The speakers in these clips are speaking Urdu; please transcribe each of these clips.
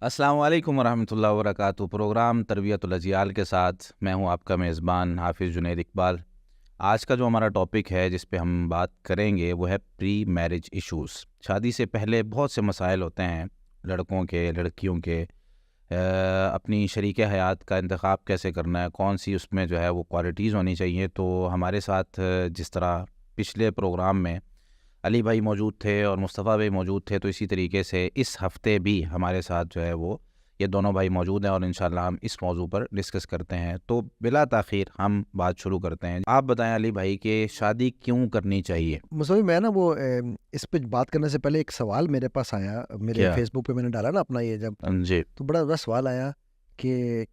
السلام علیکم ورحمۃ اللہ وبرکاتہ۔ پروگرام تربیت الاجیال کے ساتھ میں ہوں آپ کا میزبان حافظ جنید اقبال۔ آج کا جو ہمارا ٹاپک ہے جس پہ ہم بات کریں گے وہ ہے پری میرج ایشوز۔ شادی سے پہلے بہت سے مسائل ہوتے ہیں لڑکوں کے، لڑکیوں کے، اپنی شریک حیات کا انتخاب کیسے کرنا ہے، کون سی اس میں جو ہے وہ کوالٹیز ہونی چاہیے۔ تو ہمارے ساتھ جس طرح پچھلے پروگرام میں علی بھائی موجود تھے اور مصطفیٰ بھائی موجود تھے، تو اسی طریقے سے اس ہفتے بھی ہمارے ساتھ جو ہے وہ یہ دونوں بھائی موجود ہیں اور انشاءاللہ ہم اس موضوع پر ڈسکس کرتے ہیں۔ تو بلا تاخیر ہم بات شروع کرتے ہیں۔ آپ بتائیں علی بھائی کہ شادی کیوں کرنی چاہیے؟ مصطفی، میں نا وہ اس پہ بات کرنے سے پہلے ایک سوال میرے پاس آیا، میرے کیا؟ فیس بک پہ میں نے ڈالا نا اپنا یہ جب، جی تو بڑا سوال آیا کہ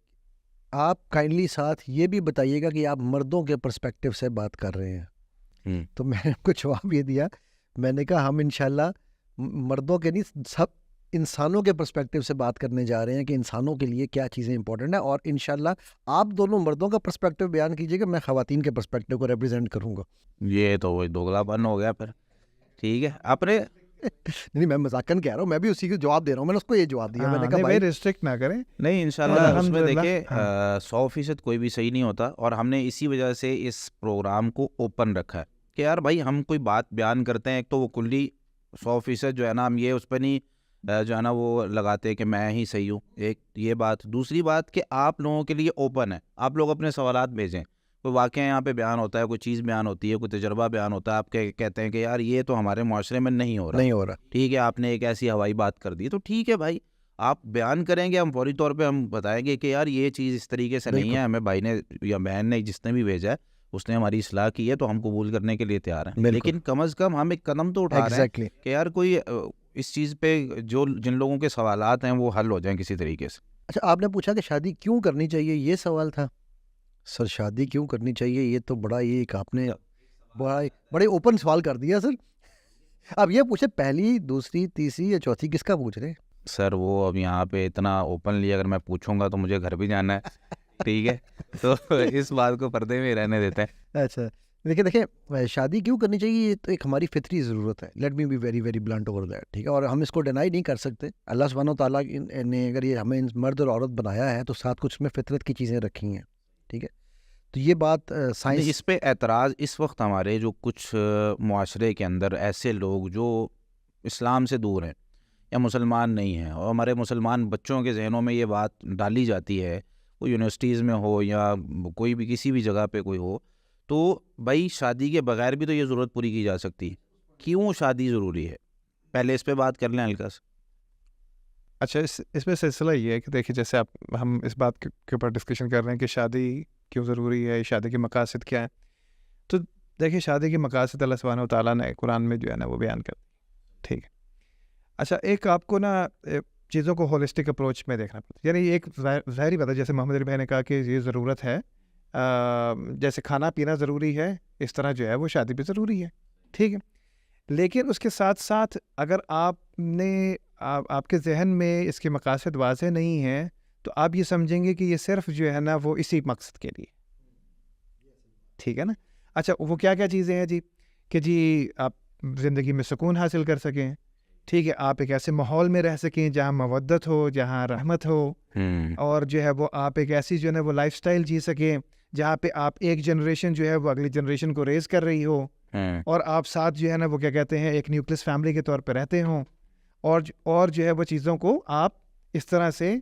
آپ کائنڈلی ساتھ یہ بھی بتائیے گا کہ آپ مردوں کے پرسپیکٹیو سے بات کر رہے ہیں۔ تو میں نے کو جواب یہ دیا، میں نے کہا ہم انشاءاللہ مردوں کے نہیں، سب انسانوں کے پرسپیکٹیو سے بات کرنے جا رہے ہیں کہ انسانوں کے لیے کیا چیزیں امپورٹنٹ ہیں، اور انشاءاللہ آپ دونوں مردوں کا پرسپیکٹیو بیان کیجیے گا، میں خواتین کے پرسپیکٹیو کو ریپرزینٹ کروں گا۔ یہ تو وہی دوگلا پن ہو گیا پھر۔ ٹھیک ہے، اپنے نہیں، میں مذاقن کہہ رہا ہوں، میں بھی اسی کو جواب دے رہا ہوں، میں نے اس کو یہ جواب دیا، میں نے کہا نہیں بھائی ریسٹرکٹ نہ کریں نہیں انشاءاللہ اور اس میں الحمدللہ دیکھیں 100% کوئی بھی صحیح نہیں ہوتا، اور ہم نے اسی وجہ سے اس پروگرام کو اوپن رکھا ہے کہ یار بھائی ہم کوئی بات بیان کرتے ہیں، ایک تو وہ کلی 100% جو ہے نا ہم یہ اس پہ نہیں جو ہے نا وہ لگاتے کہ میں ہی صحیح ہوں، ایک یہ بات۔ دوسری بات کہ آپ لوگوں کے لیے اوپن ہے، آپ لوگ اپنے سوالات بھیجیں، کوئی واقعہ یہاں پہ بیان ہوتا ہے، کوئی چیز بیان ہوتی ہے، کوئی تجربہ بیان ہوتا ہے، آپ کہتے ہیں کہ یار یہ تو ہمارے معاشرے میں نہیں ہو رہا، ٹھیک ہے، آپ نے ایک ایسی ہوائی بات کر دی، تو ٹھیک ہے بھائی آپ بیان کریں گے، ہم فوری طور پہ ہم بتائیں گے کہ یار یہ چیز اس طریقے سے نہیں ہے، ہمیں بھائی نے یا بہن نے جس نے بھی بھیجا ہے اس نے ہماری اصلاح کی ہے، تو ہم قبول کرنے کے لیے تیار ہیں، لیکن کم از کم ہم ایک قدم تو اٹھا رہے ہیں کہ یار کوئی اس چیز پہ جو جن لوگوں کے سوالات ہیں وہ حل ہو جائیں کسی طریقے سے۔ اچھا، آپ نے پوچھا کہ شادی کیوں کرنی چاہیے، یہ سوال تھا سر؟ شادی کیوں کرنی چاہیے، یہ تو بڑا یہ ایک آپ نے بڑے اوپن سوال کر دیا سر۔ اب یہ پوچھے پہلی، دوسری، تیسری یا چوتھی، کس کا پوچھ رہے ہیں سر وہ اب یہاں پہ اتنا اوپنلی اگر میں پوچھوں گا تو مجھے گھر بھی جانا ہے، ٹھیک ہے، تو اس بات کو پردے میں رہنے دیتے ہیں۔ اچھا دیکھیں شادی کیوں کرنی چاہیے، یہ تو ایک ہماری فطری ضرورت ہے، let me be very very blunt over that, ٹھیک ہے، اور ہم اس کو ڈینائی نہیں کر سکتے۔ اللہ سبحانہ و تعالیٰ نے اگر یہ ہمیں مرد اور عورت بنایا ہے تو ساتھ کچھ میں فطرت کی چیزیں رکھی ہیں، ٹھیک ہے، تو یہ بات سائنس اس پہ اعتراض اس وقت ہمارے جو کچھ معاشرے کے اندر ایسے لوگ جو اسلام سے دور ہیں یا مسلمان نہیں ہیں، اور ہمارے مسلمان بچوں کے ذہنوں میں یہ بات ڈالی جاتی ہے، وہ یونیورسٹیز میں ہو یا کوئی بھی کسی بھی جگہ پہ کوئی ہو، تو بھائی شادی کے بغیر بھی تو یہ ضرورت پوری کی جا سکتی ہے، کیوں شادی ضروری ہے؟ پہلے اس پہ بات کر لیں ہلکا سے۔ اچھا، اس میں سلسلہ یہ ہے کہ دیکھیے جیسے ہم اس بات کے اوپر ڈسکشن کر رہے ہیں کہ شادی کیوں ضروری ہے، شادی کے مقاصد کیا ہیں، تو دیکھیے شادی کے مقاصد اللہ سبحانہ و تعالیٰ نے قرآن میں جو ہے نا وہ بیان کر دی، ٹھیک ہے۔ اچھا، ایک آپ کو نا چیزوں کو ہولسٹک اپروچ میں دیکھنا پڑتا ہے، یعنی ایک ظاہری بات ہے، جیسے محمد علی بھائی نے کہا کہ یہ ضرورت ہے، جیسے کھانا پینا ضروری ہے اس طرح جو ہے وہ شادی بھی ضروری ہے، ٹھیک ہے، لیکن اس کے ساتھ ساتھ اگر آپ کے ذہن میں اس کے مقاصد واضح نہیں ہیں تو آپ یہ سمجھیں گے کہ یہ صرف جو ہے نا وہ اسی مقصد کے لیے، ٹھیک ہے نا۔ اچھا، وہ کیا کیا چیزیں ہیں جی؟ کہ جی آپ زندگی میں سکون حاصل کر سکیں، ٹھیک ہے، آپ ایک ایسے ماحول میں رہ سکیں جہاں مودت ہو، جہاں رحمت ہو، اور جو ہے وہ آپ ایک ایسی جو ہے نا وہ لائف سٹائل جی سکیں جہاں پہ آپ ایک جنریشن جو ہے وہ اگلی جنریشن کو ریز کر رہی ہو، اور آپ ساتھ جو ہے نا وہ کیا کہتے ہیں ایک نیوکلس فیملی کے طور پہ رہتے ہوں، اور جو ہے وہ چیزوں کو آپ اس طرح سے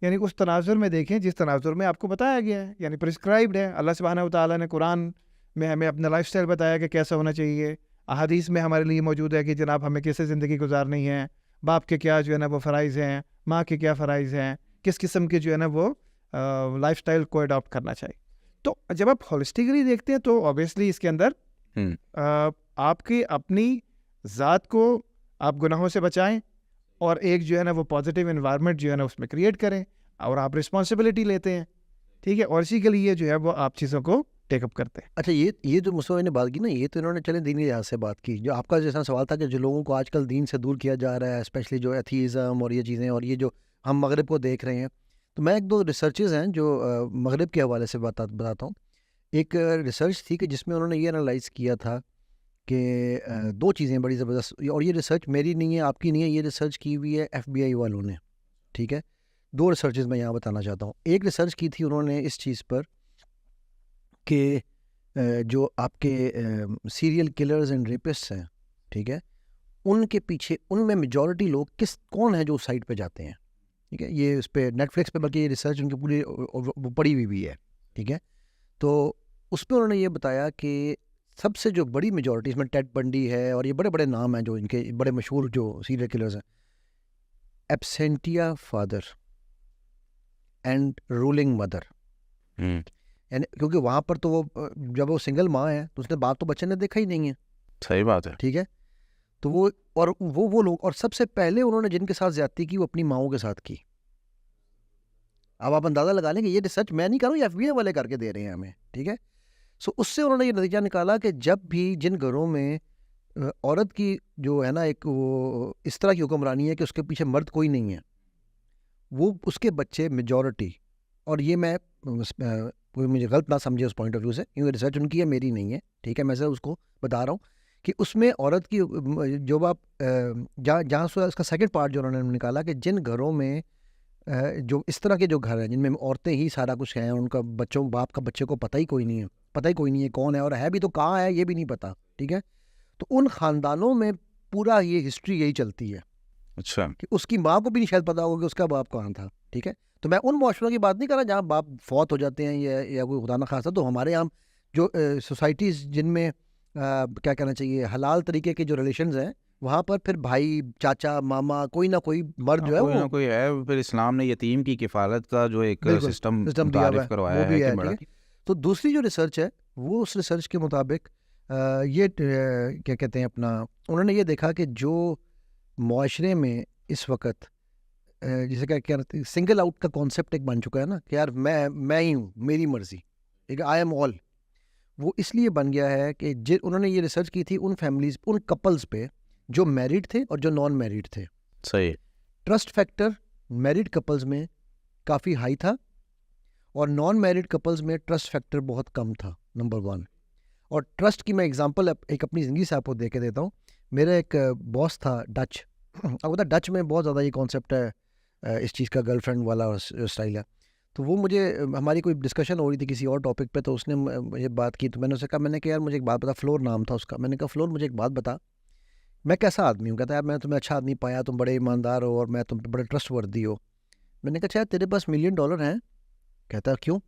یعنی اس تناظر میں دیکھیں جس تناظر میں آپ کو بتایا گیا ہے، یعنی پرسکرائبڈ ہے۔ اللہ سبحانہ و تعالیٰ نے قرآن میں ہمیں اپنا لائف سٹائل بتایا کہ کیسا ہونا چاہیے، احادیث میں ہمارے لیے موجود ہے کہ جناب ہمیں کیسے زندگی گزارنی ہے، باپ کے کیا جو ہے نا وہ فرائض ہیں، ماں کے کیا فرائض ہیں، کس قسم کے جو ہے نا وہ لائف سٹائل کو اڈاپٹ کرنا چاہیے۔ تو جب آپ ہولسٹکلی دیکھتے ہیں تو اوبیسلی اس کے اندر آپ کی اپنی ذات کو آپ گناہوں سے بچائیں، اور ایک جو ہے نا وہ پازیٹیو انوائرمنٹ جو ہے نا اس میں کریٹ کریں، اور آپ رسپانسبلٹی لیتے ہیں، ٹھیک ہے، اور اسی کے لیے جو ہے وہ آپ چیزوں کو ٹیک اپ کرتے ہیں۔ اچھا، یہ جو مصطفیٰ نے بات کی نا، یہ تو انہوں نے چلے دینی لحاظ سے بات کی، جو آپ کا جیسا سوال تھا کہ جو لوگوں کو آج کل دین سے دور کیا جا رہا ہے، اسپیشلی جو ایتھیزم اور یہ چیزیں، اور یہ جو ہم مغرب کو دیکھ رہے ہیں، تو میں ایک دو ریسرچز ہیں جو مغرب کے حوالے سے بتاتا ہوں۔ ایک ریسرچ تھی کہ جس میں انہوں نے یہ انالائز کیا تھا کہ دو چیزیں بڑی زبردست، اور یہ ریسرچ میری نہیں ہے، آپ کی نہیں ہے، یہ ریسرچ کی ہوئی ہے ایف بی آئی والوں نے، ٹھیک ہے، 2 ریسرچز میں یہاں بتانا چاہتا ہوں. ایک ریسرچ کی تھی انہوں نے اس چیز پر کہ جو آپ کے سیریل کلرز اینڈ ریپسٹ ہیں, ٹھیک ہے, ان کے پیچھے ان میں میجورٹی لوگ کون ہیں جو سائٹ پہ جاتے ہیں, ٹھیک ہے. یہ اس پہ نیٹ فلکس پہ بلکہ یہ ریسرچ ان کی پوری پڑی ہوئی بھی ہے, ٹھیک ہے. تو اس پہ انہوں نے یہ بتایا کہ سب سے جو بڑی میجورٹی, اس میں ٹیڈ بنڈی ہے اور یہ بڑے بڑے نام ہیں جو ان کے بڑے مشہور جو سیریل کلرز ہیں, ایبسینٹیا فادر اینڈ رولنگ مدر. یعنی کیونکہ وہاں پر تو وہ جب وہ سنگل ماں ہے تو اس نے باپ تو بچے نے دیکھا ہی نہیں ہے. صحیح بات ہے. ٹھیک ہے. تو وہ لوگ, اور سب سے پہلے انہوں نے جن کے ساتھ زیادتی کی وہ اپنی ماؤں کے ساتھ کی. اب آپ اندازہ لگا لیں کہ یہ ریسرچ میں نہیں کر رہا ہوں, یہ ایف بی اے والے کر کے دے رہے ہیں ہمیں, ٹھیک ہے. سو اس سے انہوں نے یہ نتیجہ نکالا کہ جب بھی جن گھروں میں عورت کی جو ہے نا ایک وہ اس طرح کی حکمرانی ہے کہ اس کے پیچھے مرد کوئی نہیں ہے, وہ اس کے بچے میجورٹی, اور یہ میں کوئی مجھے غلط نہ سمجھے اس پوائنٹ آف ویو سے, کیونکہ ریسرچ ان کی ہے میری نہیں ہے, ٹھیک ہے. میں سے اس کو بتا رہا ہوں کہ اس میں عورت کی جو آپ جہاں سے اس کا سیکنڈ پارٹ جو انہوں نے نکالا کہ جن گھروں میں جو اس طرح کے جو گھر ہیں جن میں عورتیں ہی سارا کچھ ہیں, ان کا باپ کا بچے کو پتہ ہی کوئی نہیں ہے کون ہے, اور ہے بھی تو کہاں ہے یہ بھی نہیں پتا, ٹھیک ہے. تو ان خاندانوں میں پورا یہ ہسٹری یہی چلتی ہے. اچھا. کہ اس کی ماں کو بھی نہیں شاید پتا ہوگا کہ اس کا باپ کہاں تھا, ٹھیک ہے. تو میں ان معاشروں کی بات نہیں کر رہا جہاں باپ فوت ہو جاتے ہیں یا کوئی خدا نخواستہ. تو ہمارے یہاں جو سوسائٹیز جن میں کیا کہنا چاہیے حلال طریقے کے جو ریلیشنز ہیں, وہاں پر پھر بھائی, چاچا, ماما, کوئی نہ کوئی مرد جو ہے کوئی نہ کوئی ہے. پھر اسلام نے یتیم کی کفالت کا جو ایک سسٹم متعارف کروایا ہے کہ بڑا. تو دوسری جو ریسرچ ہے وہ اس ریسرچ کے مطابق یہ کیا کہتے ہیں اپنا, انہوں نے یہ دیکھا کہ جو معاشرے میں اس وقت جسے کیا سنگل آؤٹ کا کانسیپٹ ایک بن چکا ہے نا کہ یار میں ہی ہوں, میری مرضی, ایک آئی ایم آل, وہ اس لیے بن گیا ہے کہ انہوں نے یہ ریسرچ کی تھی ان فیملیز, ان کپلز پہ جو میریڈ تھے اور جو نان میریڈ تھے. صحیح. ٹرسٹ فیکٹر میریڈ کپلز میں کافی ہائی تھا اور نان میریڈ کپلز میں ٹرسٹ فیکٹر بہت کم تھا, نمبر 1. اور ٹرسٹ کی میں اگزامپل ایک اپنی زندگی سے آپ کو دے کے دیتا ہوں. میرا ایک باس تھا ڈچ, اب ہوتا ڈچ میں بہت زیادہ یہ کانسیپٹ ہے اس چیز کا, گرل فرینڈ والا اسٹائل ہے. تو وہ مجھے, ہماری کوئی ڈسکشن ہو رہی تھی کسی اور ٹاپک پہ, تو اس نے مجھے بات کی, تو میں نے اسے کہا, میں نے کہا یار مجھے ایک بات بتا, فلور نام تھا اس کا, میں نے کہا فلور مجھے ایک بات بتا, میں کیسا آدمی ہوں. کہتا ہے میں تمہیں اچھا آدمی پایا, تم بڑے ایماندار ہو اور میں تم پہ بڑے ٹرسٹ وردی ہو. میں نے کہا اچھا تیرے پاس $1 ملین ہیں. کہتا کیوں.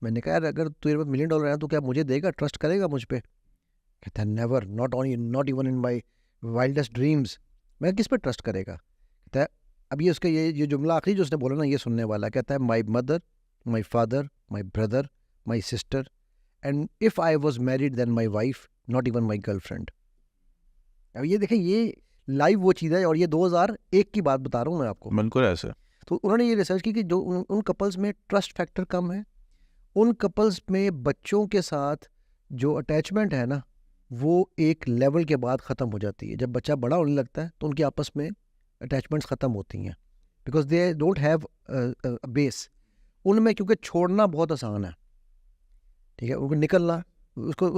میں نے کہا یار اگر تیرے پاس $1 ملین ہیں تو کیا مجھے دے گا, ٹرسٹ کرے گا مجھ پہ. کہتا ہے never, not even in my wildest dreams. میں کس پہ ٹرسٹ کرے گا. کہتا ہے اب یہ اس کا یہ جملہ آخری جو اس نے بولا نا یہ سننے والا. کہتا ہے my mother, my father, my brother, my sister, and if I was married then my wife, not even my girlfriend. اب یہ دیکھیں یہ لائیو وہ چیز ہے, اور یہ 2001 کی بات بتا رہا ہوں میں آپ کو. بالکل ایسے. تو انہوں نے یہ ریسرچ کی کہ جو ان کپلز میں ٹرسٹ فیکٹر کم ہے, ان کپلز میں بچوں کے ساتھ جو اٹیچمنٹ ہے نا وہ ایک لیول کے بعد ختم ہو جاتی ہے. جب بچہ بڑا ہونے لگتا ہے تو ان کے آپس میں اٹیچمنٹس ختم ہوتی ہیں, بیکاز دے ڈونٹ ہیو بیس. ان میں کیونکہ چھوڑنا بہت آسان ہے, ٹھیک ہے, ان کو نکلنا اس کو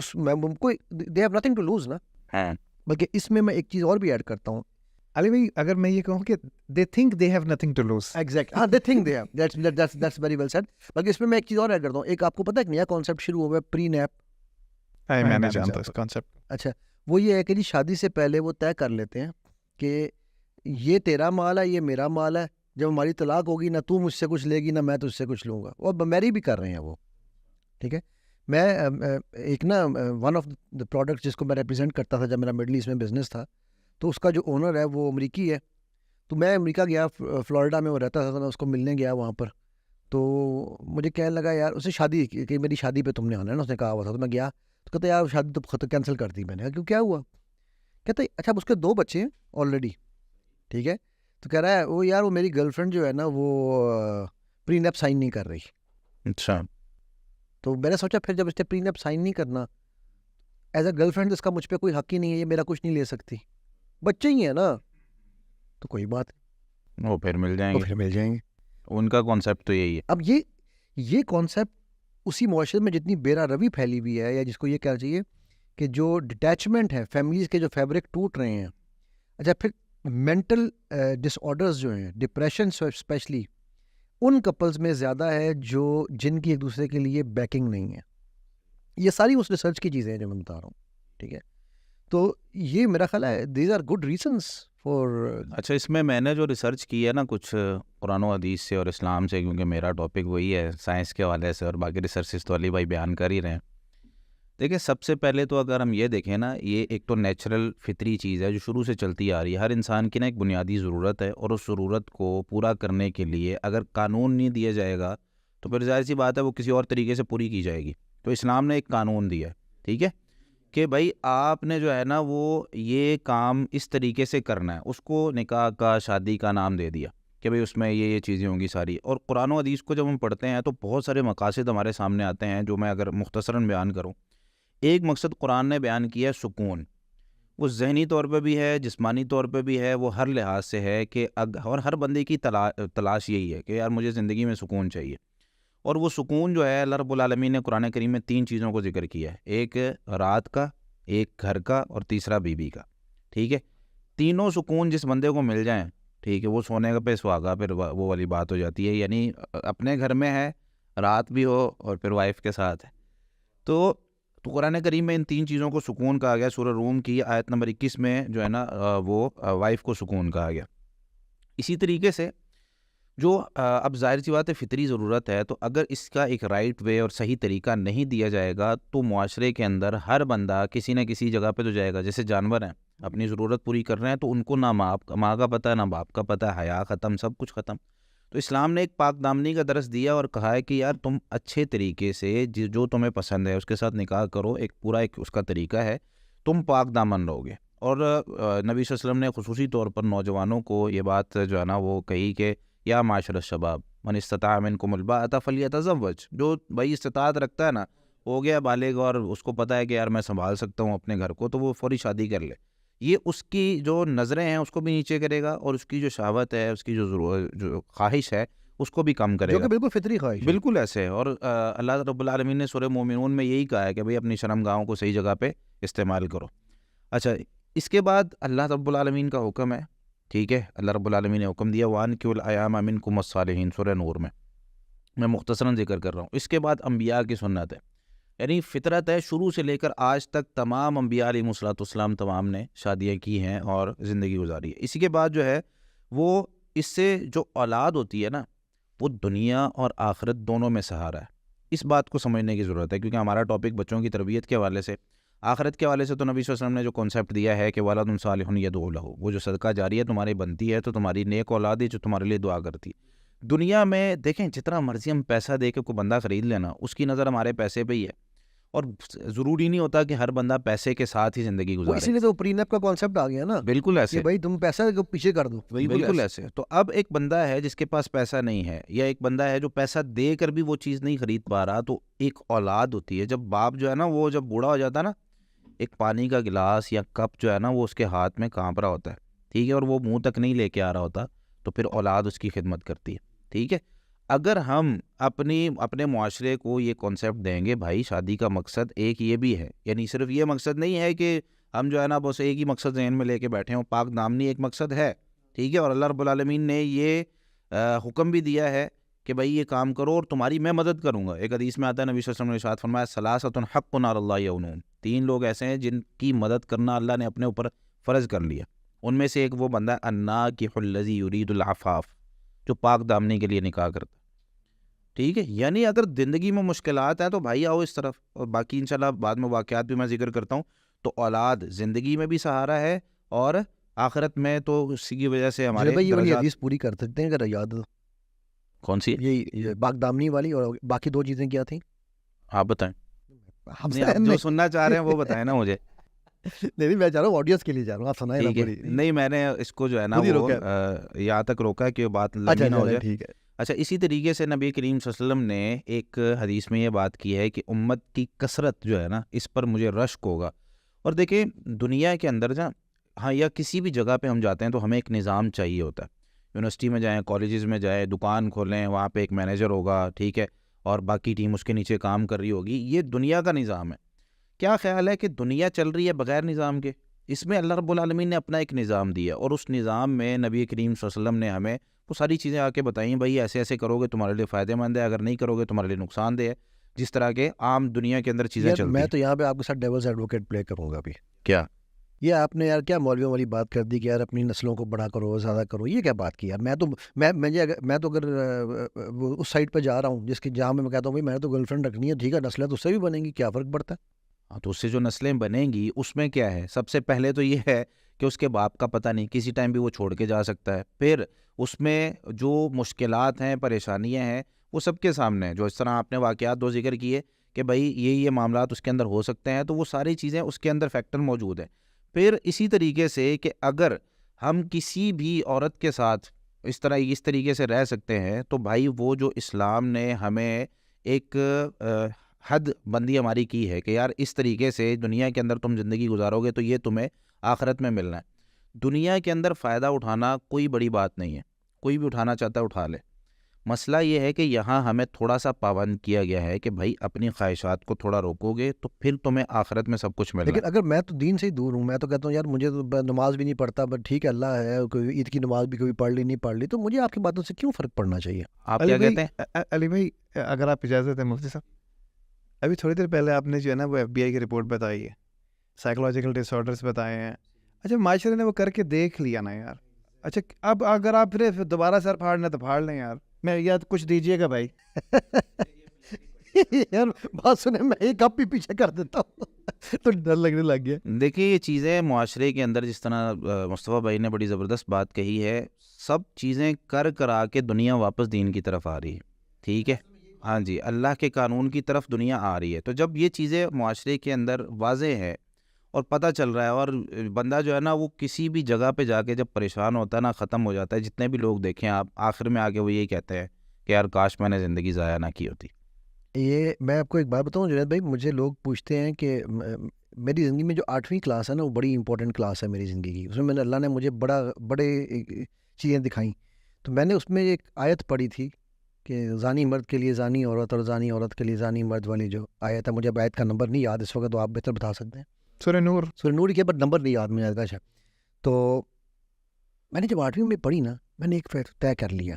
they have nothing to lose نا. بلکہ اس میں ایک چیز اور بھی ایڈ کرتا ہوں. علی بھائی اگر میں یہ کہوں کہ they think they have nothing to lose. Exactly. They think they have. That's very well said. بلکہ اس میں ایک چیز اور ایڈ کرتا ہوں. ایک آپ کو پتہ ہے ایک نیا کانسیپٹ شروع ہوا ہے, پری نیپ. میں نے جانتا اس کانسیپٹ. اچھا, وہ یہ ہے کہ جی شادی سے پہلے وہ طے کر لیتے ہیں کہ یہ تیرا مال ہے, یہ میرا مال ہے. جب ہماری طلاق ہوگی نہ تو مجھ سے کچھ لے گی نہ میں تجھ سے کچھ لوں گا. اور میری بھی کر رہے ہیں وہ, ٹھیک ہے. میں ایک نا ون آف دا پروڈکٹ جس کو میں ریپرزینٹ کرتا تھا جب میرا مڈل ایسٹ میں بزنس تھا, تو اس کا جو اونر ہے وہ امریکی ہے. تو میں امریکہ گیا, فلوریڈا میں وہ رہتا تھا, تو میں اس کو ملنے گیا وہاں پر. تو مجھے کہنے لگا یار اسے شادی کہ میری شادی پہ تم نے آنا ہے نا, اس نے کہا ہوا تھا. تو میں گیا تو کہتا یار شادی تو خود کینسل کر دی میں نے. کیوں کیا ہوا. کہتا اچھا اس کے 2 بچے ہیں آلریڈی, ٹھیک ہے. تو کہہ رہا ہے وہ یار وہ میری گرل فرینڈ جو ہے نا وہ پری نیپ سائن نہیں کر رہی. اچھا. تو میں نے سوچا پھر جب اس نے پری نیپ سائن نہیں کرنا, ایز اے گرل فرینڈ اس کا مجھ پہ کوئی حق ہی نہیں ہے, یہ میرا کچھ نہیں لے سکتی, بچے ہی ہیں نا, تو کوئی بات وہ پھر مل جائیں گے. ان کا کانسیپٹ تو یہی ہے. اب یہ کانسیپٹ اسی معاشرے میں جتنی بیرا روی پھیلی ہوئی ہے, یا جس کو یہ کہنا چاہیے کہ جو ڈٹیچمنٹ ہے, فیملیز کے جو فیبرک ٹوٹ رہے ہیں. اچھا پھر مینٹل ڈس آرڈرز جو ہیں, ڈپریشن اسپیشلی, ان کپلز میں زیادہ ہے جن کی ایک دوسرے کے لیے بیکنگ نہیں ہے. یہ ساری اس ریسرچ کی چیزیں ہیں جو میں بتا رہا ہوں, ٹھیک ہے. تو یہ میرا خیال ہے these are good reasons for. اچھا, اس میں نے جو ریسرچ کی ہے نا کچھ قرآن و حدیث سے اور اسلام سے, کیونکہ میرا ٹاپک وہی ہے سائنس کے حوالے سے, اور باقی ریسرچز تو علی بھائی بیان کر ہی رہے ہیں. دیکھیں, سب سے پہلے تو اگر ہم یہ دیکھیں نا, یہ ایک تو نیچرل فطری چیز ہے جو شروع سے چلتی آ رہی ہے. ہر انسان کی نا ایک بنیادی ضرورت ہے, اور اس ضرورت کو پورا کرنے کے لیے اگر قانون نہیں دیا جائے گا تو پھر ظاہر سی بات ہے وہ کسی اور طریقے سے پوری کی جائے گی. تو اسلام نے ایک قانون دیا ہے, ٹھیک ہے, کہ بھائی آپ نے جو ہے نا وہ یہ کام اس طریقے سے کرنا ہے. اس کو نکاح کا, شادی کا نام دے دیا کہ بھئی اس میں یہ چیزیں ہوں گی ساری. اور قرآن و حدیث کو جب ہم پڑھتے ہیں تو بہت سارے مقاصد ہمارے سامنے آتے ہیں, جو میں اگر مختصراً بیان کروں. ایک مقصد قرآن نے بیان کیا ہے سکون. وہ ذہنی طور پہ بھی ہے, جسمانی طور پہ بھی ہے, وہ ہر لحاظ سے ہے کہ اور ہر بندے کی تلاش یہی ہے کہ یار مجھے زندگی میں سکون چاہیے. اور وہ سکون جو ہے اللہ رب العالمین نے قرآن کریم میں 3 چیزوں کو ذکر کیا ہے. ایک رات کا, ایک گھر کا, اور تیسرا بیوی کا, ٹھیک ہے. تینوں سکون جس بندے کو مل جائیں, ٹھیک ہے, وہ سونے کا پہ سہاگا, پھر وہ والی بات ہو جاتی ہے. یعنی اپنے گھر میں ہے, رات بھی ہو, اور پھر وائف کے ساتھ ہے. تو قرآن کریم میں ان 3 چیزوں کو سکون کہا گیا. سورہ روم کی آیت نمبر 21 میں جو ہے نا وہ وائف کو سکون کہا گیا. اسی طریقے سے جو اب ظاہر سی بات ہے فطری ضرورت ہے, تو اگر اس کا ایک رائٹ وے اور صحیح طریقہ نہیں دیا جائے گا تو معاشرے کے اندر ہر بندہ کسی نہ کسی جگہ پہ تو جائے گا. جیسے جانور ہیں, اپنی ضرورت پوری کر رہے ہیں, تو ان کو نہ ماں کا پتہ ہے, نہ باپ کا پتہ ہے, حیا ختم, سب کچھ ختم. تو اسلام نے ایک پاک دامنی کا درس دیا اور کہا ہے کہ یار تم اچھے طریقے سے جو تمہیں پسند ہے اس کے ساتھ نکاح کرو. ایک پورا ایک اس کا طریقہ ہے, تم پاک دامن رہو گے. اور نبی صلی اللہ علیہ وسلم نے خصوصی طور پر نوجوانوں کو یہ بات جو ہے نا وہ کہی کہ یا معاشر الشباب من استطاع منکم الباءۃ فلیتزوج. جو بھائی استطاعت رکھتا ہے نا, ہو گیا بالغ اور اس کو پتہ ہے کہ یار میں سنبھال سکتا ہوں اپنے گھر کو, تو وہ فوری شادی کر لے. یہ اس کی جو نظریں ہیں اس کو بھی نیچے کرے گا, اور اس کی جو شہوت ہے, اس کی جو خواہش ہے اس کو بھی کم کرے جو گا, کہ بالکل فطری خواہش ہے. بالکل ایسے. اور اللہ رب العالمین نے سورہ مومنون میں یہی کہا ہے کہ بھئی اپنی شرمگاہوں کو صحیح جگہ پہ استعمال کرو. اچھا, اس کے بعد اللہ رب العالمین کا حکم ہے, ٹھیک ہے, اللہ رب العالمین نے حکم دیا وَأَنكِحُوا الْأَيَامَ مِنكُمْ وَالصَّالِحِينَ, سورہ نور میں مختصراً ذکر کر رہا ہوں. اس کے بعد انبیاء کی سنت ہے, یعنی فطرت ہے, شروع سے لے کر آج تک تمام انبیاء علیہ السلام تمام نے شادیاں کی ہیں اور زندگی گزاری ہے. اسی کے بعد جو ہے وہ اس سے جو اولاد ہوتی ہے نا وہ دنیا اور آخرت دونوں میں سہارا ہے. اس بات کو سمجھنے کی ضرورت ہے, کیونکہ ہمارا ٹاپک بچوں کی تربیت کے حوالے سے, آخرت کے حوالے سے تو نبی صلی اللہ علیہ وسلم نے جو کانسیپٹ دیا ہے کہ وَلَدٌ صَالِحٌ يَدْعُو لَهُ, وہ جو صدقہ جاریہ تمہاری بنتی ہے تو تمہاری نیک اولاد ہے جو تمہارے لیے دعا کرتی ہے. دنیا میں دیکھیں جتنا مرضی ہم پیسہ دے کے کوئی بندہ خرید لینا, اس کی نظر ہمارے پیسے پہ ہی ہے, اور ضروری نہیں ہوتا کہ ہر بندہ پیسے کے ساتھ ہی زندگی وہ گزارے. اسی لیے تو پرینپ کا کانسیپٹ آ گیا نا, بالکل ایسے, کہ بھائی تم پیسہ کو پیچھے کر دو. بالکل ایسے. تو اب ایک بندہ ہے جس کے پاس پیسہ نہیں ہے, یا ایک بندہ ہے جو پیسہ دے کر بھی وہ چیز نہیں خرید پا رہا, تو ایک اولاد ہوتی ہے. جب باپ جو ہے نا وہ جب بوڑھا ہو جاتا ہے نا, ایک پانی کا گلاس یا کپ جو ہے نا وہ اس کے ہاتھ میں کانپ رہا ہوتا ہے, ٹھیک ہے, اور وہ منہ تک نہیں لے کے آ رہا ہوتا, تو پھر اولاد اس کی خدمت کرتی ہے, ٹھیک ہے. اگر ہم اپنے معاشرے کو یہ کانسیپٹ دیں گے بھائی شادی کا مقصد ایک یہ بھی ہے, یعنی صرف یہ مقصد نہیں ہے کہ ہم جو ہے نا بس ایک ہی مقصد ذہن میں لے کے بیٹھے ہوں, پاک دامنی ایک مقصد ہے, ٹھیک ہے, اور اللہ رب العالمین نے یہ حکم بھی دیا ہے کہ بھائی یہ کام کرو اور تمہاری میں مدد کروں گا. ایک حدیث میں آتا ہے نبی صلی اللہ علیہ وسلم نے ارشاد فرمایا ثلاثۃ حق علی اللہ یعونہم, 3 لوگ ایسے ہیں جن کی مدد کرنا اللہ نے اپنے اوپر فرض کر لیا. ان میں سے ایک وہ بندہ ہے الناکح الذی یرید العفاف, جو پاک دامنی کے لیے نکاح کرتا, ٹھیک ہے. یعنی اگر زندگی میں مشکلات ہیں تو بھائی آؤ اس طرف, اور باقی انشاءاللہ بعد میں واقعات بھی میں ذکر کرتا ہوں. تو اولاد زندگی میں بھی سہارا ہے اور آخرت میں, تو اسی کی وجہ سے ہمارے بھائی یہ والی درجات. حدیث پوری کر سکتے ہیں اگر یاد ہو, کون سی؟ یہ پاک دامنی والی, اور باقی 2 چیزیں کیا تھیں آپ بتائیں, ہم نہیں, آپ جو سننا چاہ رہے ہیں وہ بتائیں نا مجھے. نہیں میں چاہ رہا ہوں آڈینس کے لیے جا رہا ہوں, آپ سنائیں نا ٹھیک ہے, پوری. نہیں میں نے اس کو جو ہے نا خود ہی وہ روکا یہاں تک روکا کہ بات لمبی نہ ہو جائے. ٹھیک ہے. اچھا, اسی طریقے سے نبی کریم صلی اللہ علیہ وسلم نے ایک حدیث میں یہ بات کی ہے کہ امت کی کثرت جو ہے نا اس پر مجھے رشک ہوگا. اور دیکھیں دنیا کے اندر ہاں یا کسی بھی جگہ پہ ہم جاتے ہیں تو ہمیں ایک نظام چاہیے ہوتا ہے. یونیورسٹی میں جائیں, کالجز میں جائیں, دکان کھولیں, وہاں پہ ایک مینیجر ہوگا, ٹھیک ہے, اور باقی ٹیم اس کے نیچے کام کر رہی ہوگی. یہ دنیا کا نظام ہے. کیا خیال ہے کہ دنیا چل رہی ہے بغیر نظام کے؟ اس میں اللہ رب العالمین نے اپنا ایک نظام دیا, اور اس نظام میں نبی کریم صلی اللہ علیہ وسلم نے ہمیں وہ ساری چیزیں آ کے بتائیں بھائی ایسے ایسے کرو گے تمہارے لیے فائدہ مند ہے, اگر نہیں کرو گے تمہارے لیے نقصان دہ ہے, جس طرح کے عام دنیا کے اندر چیزیں یار چلتی میں ہیں. تو یہاں پہ آپ کے ساتھ ڈیولز ایڈوکیٹ پلے کروں گا ابھی. کیا یہ آپ نے یار کیا مولویوں والی بات کر دی کہ یار اپنی نسلوں کو بڑا کرو, زیادہ کرو, یہ کیا بات کی یار. میں تو اگر اس سائڈ پہ جا رہا ہوں جس کی جہاں میں کہتا ہوں بھائی میں نے تو گرل فرینڈ رکھنی ہے, ٹھیک ہے, نسلیں تو اس سے بھی بنیں گی, کیا فرق پڑتا ہے. ہاں, تو اس سے جو نسلیں بنیں گی اس میں کیا ہے, سب سے پہلے تو یہ ہے کہ اس کے باپ کا پتہ نہیں, کسی ٹائم بھی وہ چھوڑ کے جا سکتا ہے. پھر اس میں جو مشکلات ہیں, پریشانیاں ہیں, وہ سب کے سامنے ہیں. جو اس طرح آپ نے واقعات دو ذکر کیے کہ بھائی یہ معاملات اس کے اندر ہو سکتے ہیں, تو وہ ساری چیزیں اس کے اندر فیکٹر موجود ہیں. پھر اسی طریقے سے کہ اگر ہم کسی بھی عورت کے ساتھ اس طریقے سے رہ سکتے ہیں, تو بھائی وہ جو اسلام نے ہمیں ایک حد بندی ہماری کی ہے کہ یار اس طریقے سے دنیا کے اندر تم زندگی گزارو گے تو یہ تمہیں آخرت میں ملنا ہے. دنیا کے اندر فائدہ اٹھانا کوئی بڑی بات نہیں ہے, کوئی بھی اٹھانا چاہتا ہے اٹھا لے. مسئلہ یہ ہے کہ یہاں ہمیں تھوڑا سا پابند کیا گیا ہے کہ بھائی اپنی خواہشات کو تھوڑا روکو گے تو پھر تمہیں آخرت میں سب کچھ ملنا ہے. لیکن اگر میں تو دین سے ہی دور ہوں, میں تو کہتا ہوں یار مجھے تو نماز بھی نہیں پڑھتا, بٹ ٹھیک ہے اللہ ہے, کوئی عید کی نماز بھی کبھی پڑھ لی نہیں پڑھ لی, تو مجھے آپ کی باتوں سے کیوں فرق پڑنا چاہیے. آپ کیا کہتے ہیں؟ علی بھائی اگر آپ اجازت ہے مفتی صاحب, ابھی تھوڑی دیر پہلے آپ نے جو ہے نا وہ FBI کی رپورٹ بتائی ہے, سائیکولوجیکل ڈس آرڈرس بتائے ہیں. اچھا معاشرے نے وہ کر کے دیکھ لیا نا یار. اچھا اب اگر آپ پھر دوبارہ سر پھاڑنا تو پھاڑ لیں یار, میں یا کچھ دیجیے گا بھائی. یار بات سنیں, میں ایک کپ بھی پیچھے کر دیتا ہوں تو ڈر لگنے لگ گیا. دیکھیے یہ چیزیں معاشرے کے اندر, جس طرح مصطفیٰ بھائی نے بڑی زبردست بات کہی ہے, سب چیزیں کرا کے دنیا واپس دین کی طرف آ رہی ہے. ٹھیک ہے, ہاں جی, اللہ کے قانون کی طرف دنیا آ رہی ہے. تو جب یہ چیزیں معاشرے کے اندر واضح ہے اور پتہ چل رہا ہے, اور بندہ جو ہے نا وہ کسی بھی جگہ پہ جا کے جب پریشان ہوتا ہے نا, ختم ہو جاتا ہے, جتنے بھی لوگ دیکھیں آپ, آخر میں آگے وہ یہی کہتے ہیں کہ یار کاش میں نے زندگی ضائع نہ کی ہوتی. یہ میں آپ کو ایک بات بتاؤں جنید بھائی, مجھے لوگ پوچھتے ہیں کہ میری زندگی میں جو 8ویں کلاس ہے نا, وہ بڑی امپورٹنٹ کلاس ہے میری زندگی کی. اس میں اللہ نے مجھے بڑے چیزیں دکھائیں. تو میں نے اس میں ایک آیت پڑھی تھی کہ زانی مرد کے لیے زانی عورت اور زانی عورت کے لیے زانی مرد والی جو آیت ہے, مجھے اب آیت کا نمبر نہیں یاد اس وقت, تو آپ بہتر بتا سکتے ہیں. سورہ نور کے پر نمبر نہیں یاد مجھے آج کا. تو میں نے جب 8ویں میں پڑھی نا, میں نے ایک فیصلہ طے کر لیا,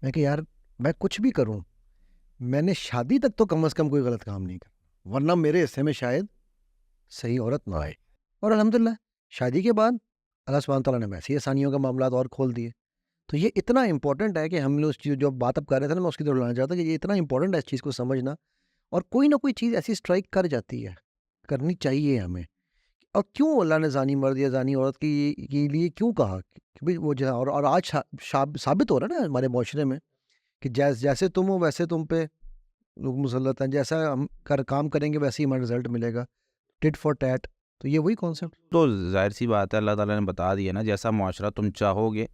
میں کہ یار میں کچھ بھی کروں, میں نے شادی تک تو کم از کم کوئی غلط کام نہیں کرنا, ورنہ میرے حصے میں شاید صحیح عورت نہ آئے. اور الحمدللہ شادی کے بعد اللہ سبحانہ تعالیٰ نے ویسے ہی آسانیوں کا معاملات اور کھول دیے. تو یہ اتنا امپورٹنٹ ہے کہ ہم نے اس چیز جو بات اب کر رہے تھے نا, میں اس کی طرف لانا چاہتا کہ یہ اتنا امپورٹنٹ ہے اس چیز کو سمجھنا, اور کوئی نہ کوئی چیز ایسی اسٹرائک کر جاتی ہے, کرنی چاہیے ہمیں. اور کیوں اللہ نے زانی مرد یا زانی عورت کے لیے کیوں کہا کہ بھئی وہ جو, اور آج ثابت ہو رہا ہے نا ہمارے معاشرے میں کہ جیسے تم ہو ویسے تم پہ لوگ مسلط ہیں, جیسا ہم کام کریں گے ویسے ہی ہمارا رزلٹ ملے گا, ٹٹ فار ٹیٹ. تو یہ وہی کانسیپٹ. تو ظاہر سی بات ہے, اللہ تعالیٰ نے بتا دیا نا, جیسا معاشرہ تم چاہو گے,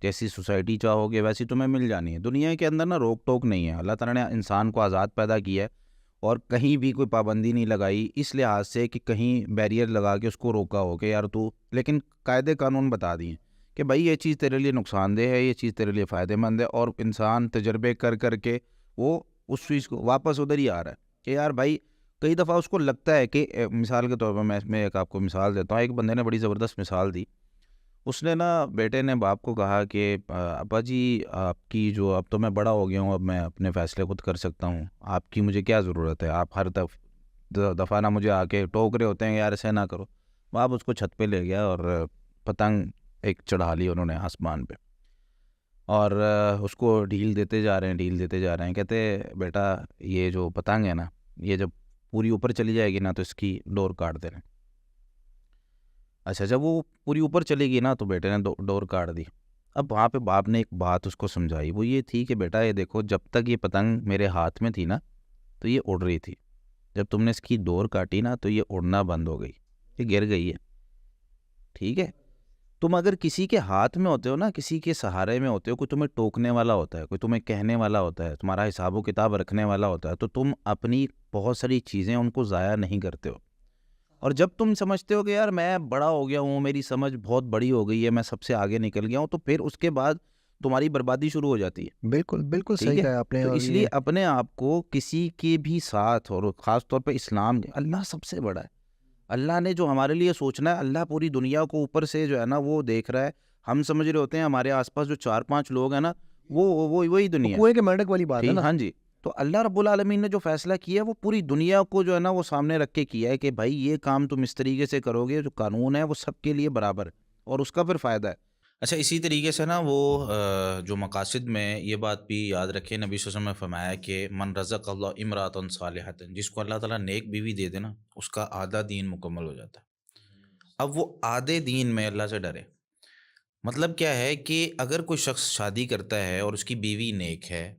جیسی سوسائٹی چاہو گے, ویسی تمہیں مل جانی ہے. دنیا کے اندر نا روک ٹوک نہیں ہے. اللہ تعالیٰ نے انسان کو آزاد پیدا کیا ہے اور کہیں بھی کوئی پابندی نہیں لگائی, اس لحاظ سے کہ کہیں بیریئر لگا کے اس کو روکا ہو کہ یار تو, لیکن قاعدے قانون بتا دیے کہ بھائی یہ چیز تیرے لیے نقصان دہ ہے, یہ چیز تیرے لیے فائدہ مند ہے, اور انسان تجربے کر کے وہ اس چیز کو واپس ادھر ہی آ رہا ہے کہ یار بھائی کئی دفعہ اس کو لگتا ہے کہ مثال کے طور پر میں ایک آپ کو مثال دیتا ہوں. ایک بندے نے بڑی زبردست مثال دی. اس نے نا بیٹے نے باپ کو کہا کہ ابا جی آپ کی جو, اب تو میں بڑا ہو گیا ہوں, اب میں اپنے فیصلے خود کر سکتا ہوں, آپ کی مجھے کیا ضرورت ہے, آپ ہر دفعہ نہ مجھے آ کے ٹوک رہے ہوتے ہیں یار ایسے نہ کرو. باپ اس کو چھت پہ لے گیا اور پتنگ ایک چڑھا لی انہوں نے آسمان پہ, اور اس کو ڈھیل دیتے جا رہے ہیں. کہتے بیٹا یہ جو پتنگ ہے نا, یہ جب پوری اوپر چلی جائے گی نا تو اس کی ڈور کاٹ دینا. اچھا جب وہ پوری اوپر چلے گی نا تو بیٹے نے ڈور کاٹ دی. اب وہاں پہ باپ نے ایک بات اس کو سمجھائی, وہ یہ تھی کہ بیٹا یہ دیکھو, جب تک یہ پتنگ میرے ہاتھ میں تھی نا تو یہ اڑ رہی تھی, جب تم نے اس کی ڈور کاٹی نا تو یہ اڑنا بند ہو گئی, یہ گر گئی ہے. ٹھیک ہے, تم اگر کسی کے ہاتھ میں ہوتے ہو نا, کسی کے سہارے میں ہوتے ہو, کوئی تمہیں ٹوکنے والا ہوتا ہے, کوئی تمہیں کہنے والا ہوتا ہے, تمہارا حساب و کتاب رکھنے والا ہوتا ہے, تو تم اپنی بہت ساری چیزیں ان کو ضائع نہیں کرتے ہو. اور جب تم سمجھتے ہو کہ یار میں بڑا ہو گیا ہوں, میری سمجھ بہت بڑی ہو گئی ہے, میں سب سے آگے نکل گیا ہوں, تو پھر اس کے بعد تمہاری بربادی شروع ہو جاتی ہے. بالکل صحیح کہا آپ نے. تو اس لیے اپنے آپ کو کسی کے بھی ساتھ, اور خاص طور پہ اسلام, اللہ سب سے بڑا ہے. اللہ نے جو ہمارے لیے سوچنا ہے, اللہ پوری دنیا کو اوپر سے جو ہے نا وہ دیکھ رہا ہے, ہم سمجھ رہے ہوتے ہیں ہمارے آس پاس جو 4-5 لوگ ہیں نا وہی دنیا ہے. کنویں کے مینڈک والی بات ہے نا. ہاں جی. تو اللہ رب العالمین نے جو فیصلہ کیا ہے وہ پوری دنیا کو جو ہے نا وہ سامنے رکھ کے کیا ہے کہ بھائی یہ کام تم اس طریقے سے کرو گے, جو قانون ہے وہ سب کے لیے برابر ہے اور اس کا پھر فائدہ ہے. اچھا, اسی طریقے سے نا وہ جو مقاصد میں یہ بات بھی یاد رکھے, نبی صلی اللہ علیہ وسلم نے فرمایا کہ من رزق اللہ امراتن صالحۃ, جس کو اللہ تعالیٰ نیک بیوی دے دے نا اس کا آدھا دین مکمل ہو جاتا ہے. اب وہ آدھے دین میں اللہ سے ڈرے. مطلب کیا ہے کہ اگر کوئی شخص شادی کرتا ہے اور اس کی بیوی نیک ہے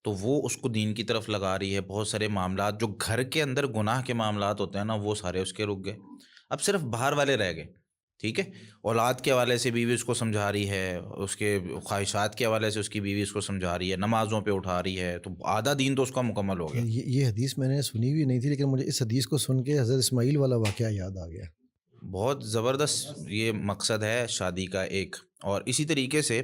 تو وہ اس کو دین کی طرف لگا رہی ہے. بہت سارے معاملات جو گھر کے اندر گناہ کے معاملات ہوتے ہیں نا وہ سارے اس کے رک گئے. اب صرف باہر والے رہ گئے. ٹھیک ہے, اولاد کے حوالے سے بیوی اس کو سمجھا رہی ہے, اس کے خواہشات کے حوالے سے اس کی بیوی اس کو سمجھا رہی ہے, نمازوں پہ اٹھا رہی ہے, تو آدھا دین تو اس کا مکمل ہو گیا. یہ حدیث میں نے سنی بھی نہیں تھی, لیکن مجھے اس حدیث کو سن کے حضرت اسماعیل والا واقعہ یاد آ گیا. بہت زبردست یہ مقصد ہے شادی کا ایک. اور اسی طریقے سے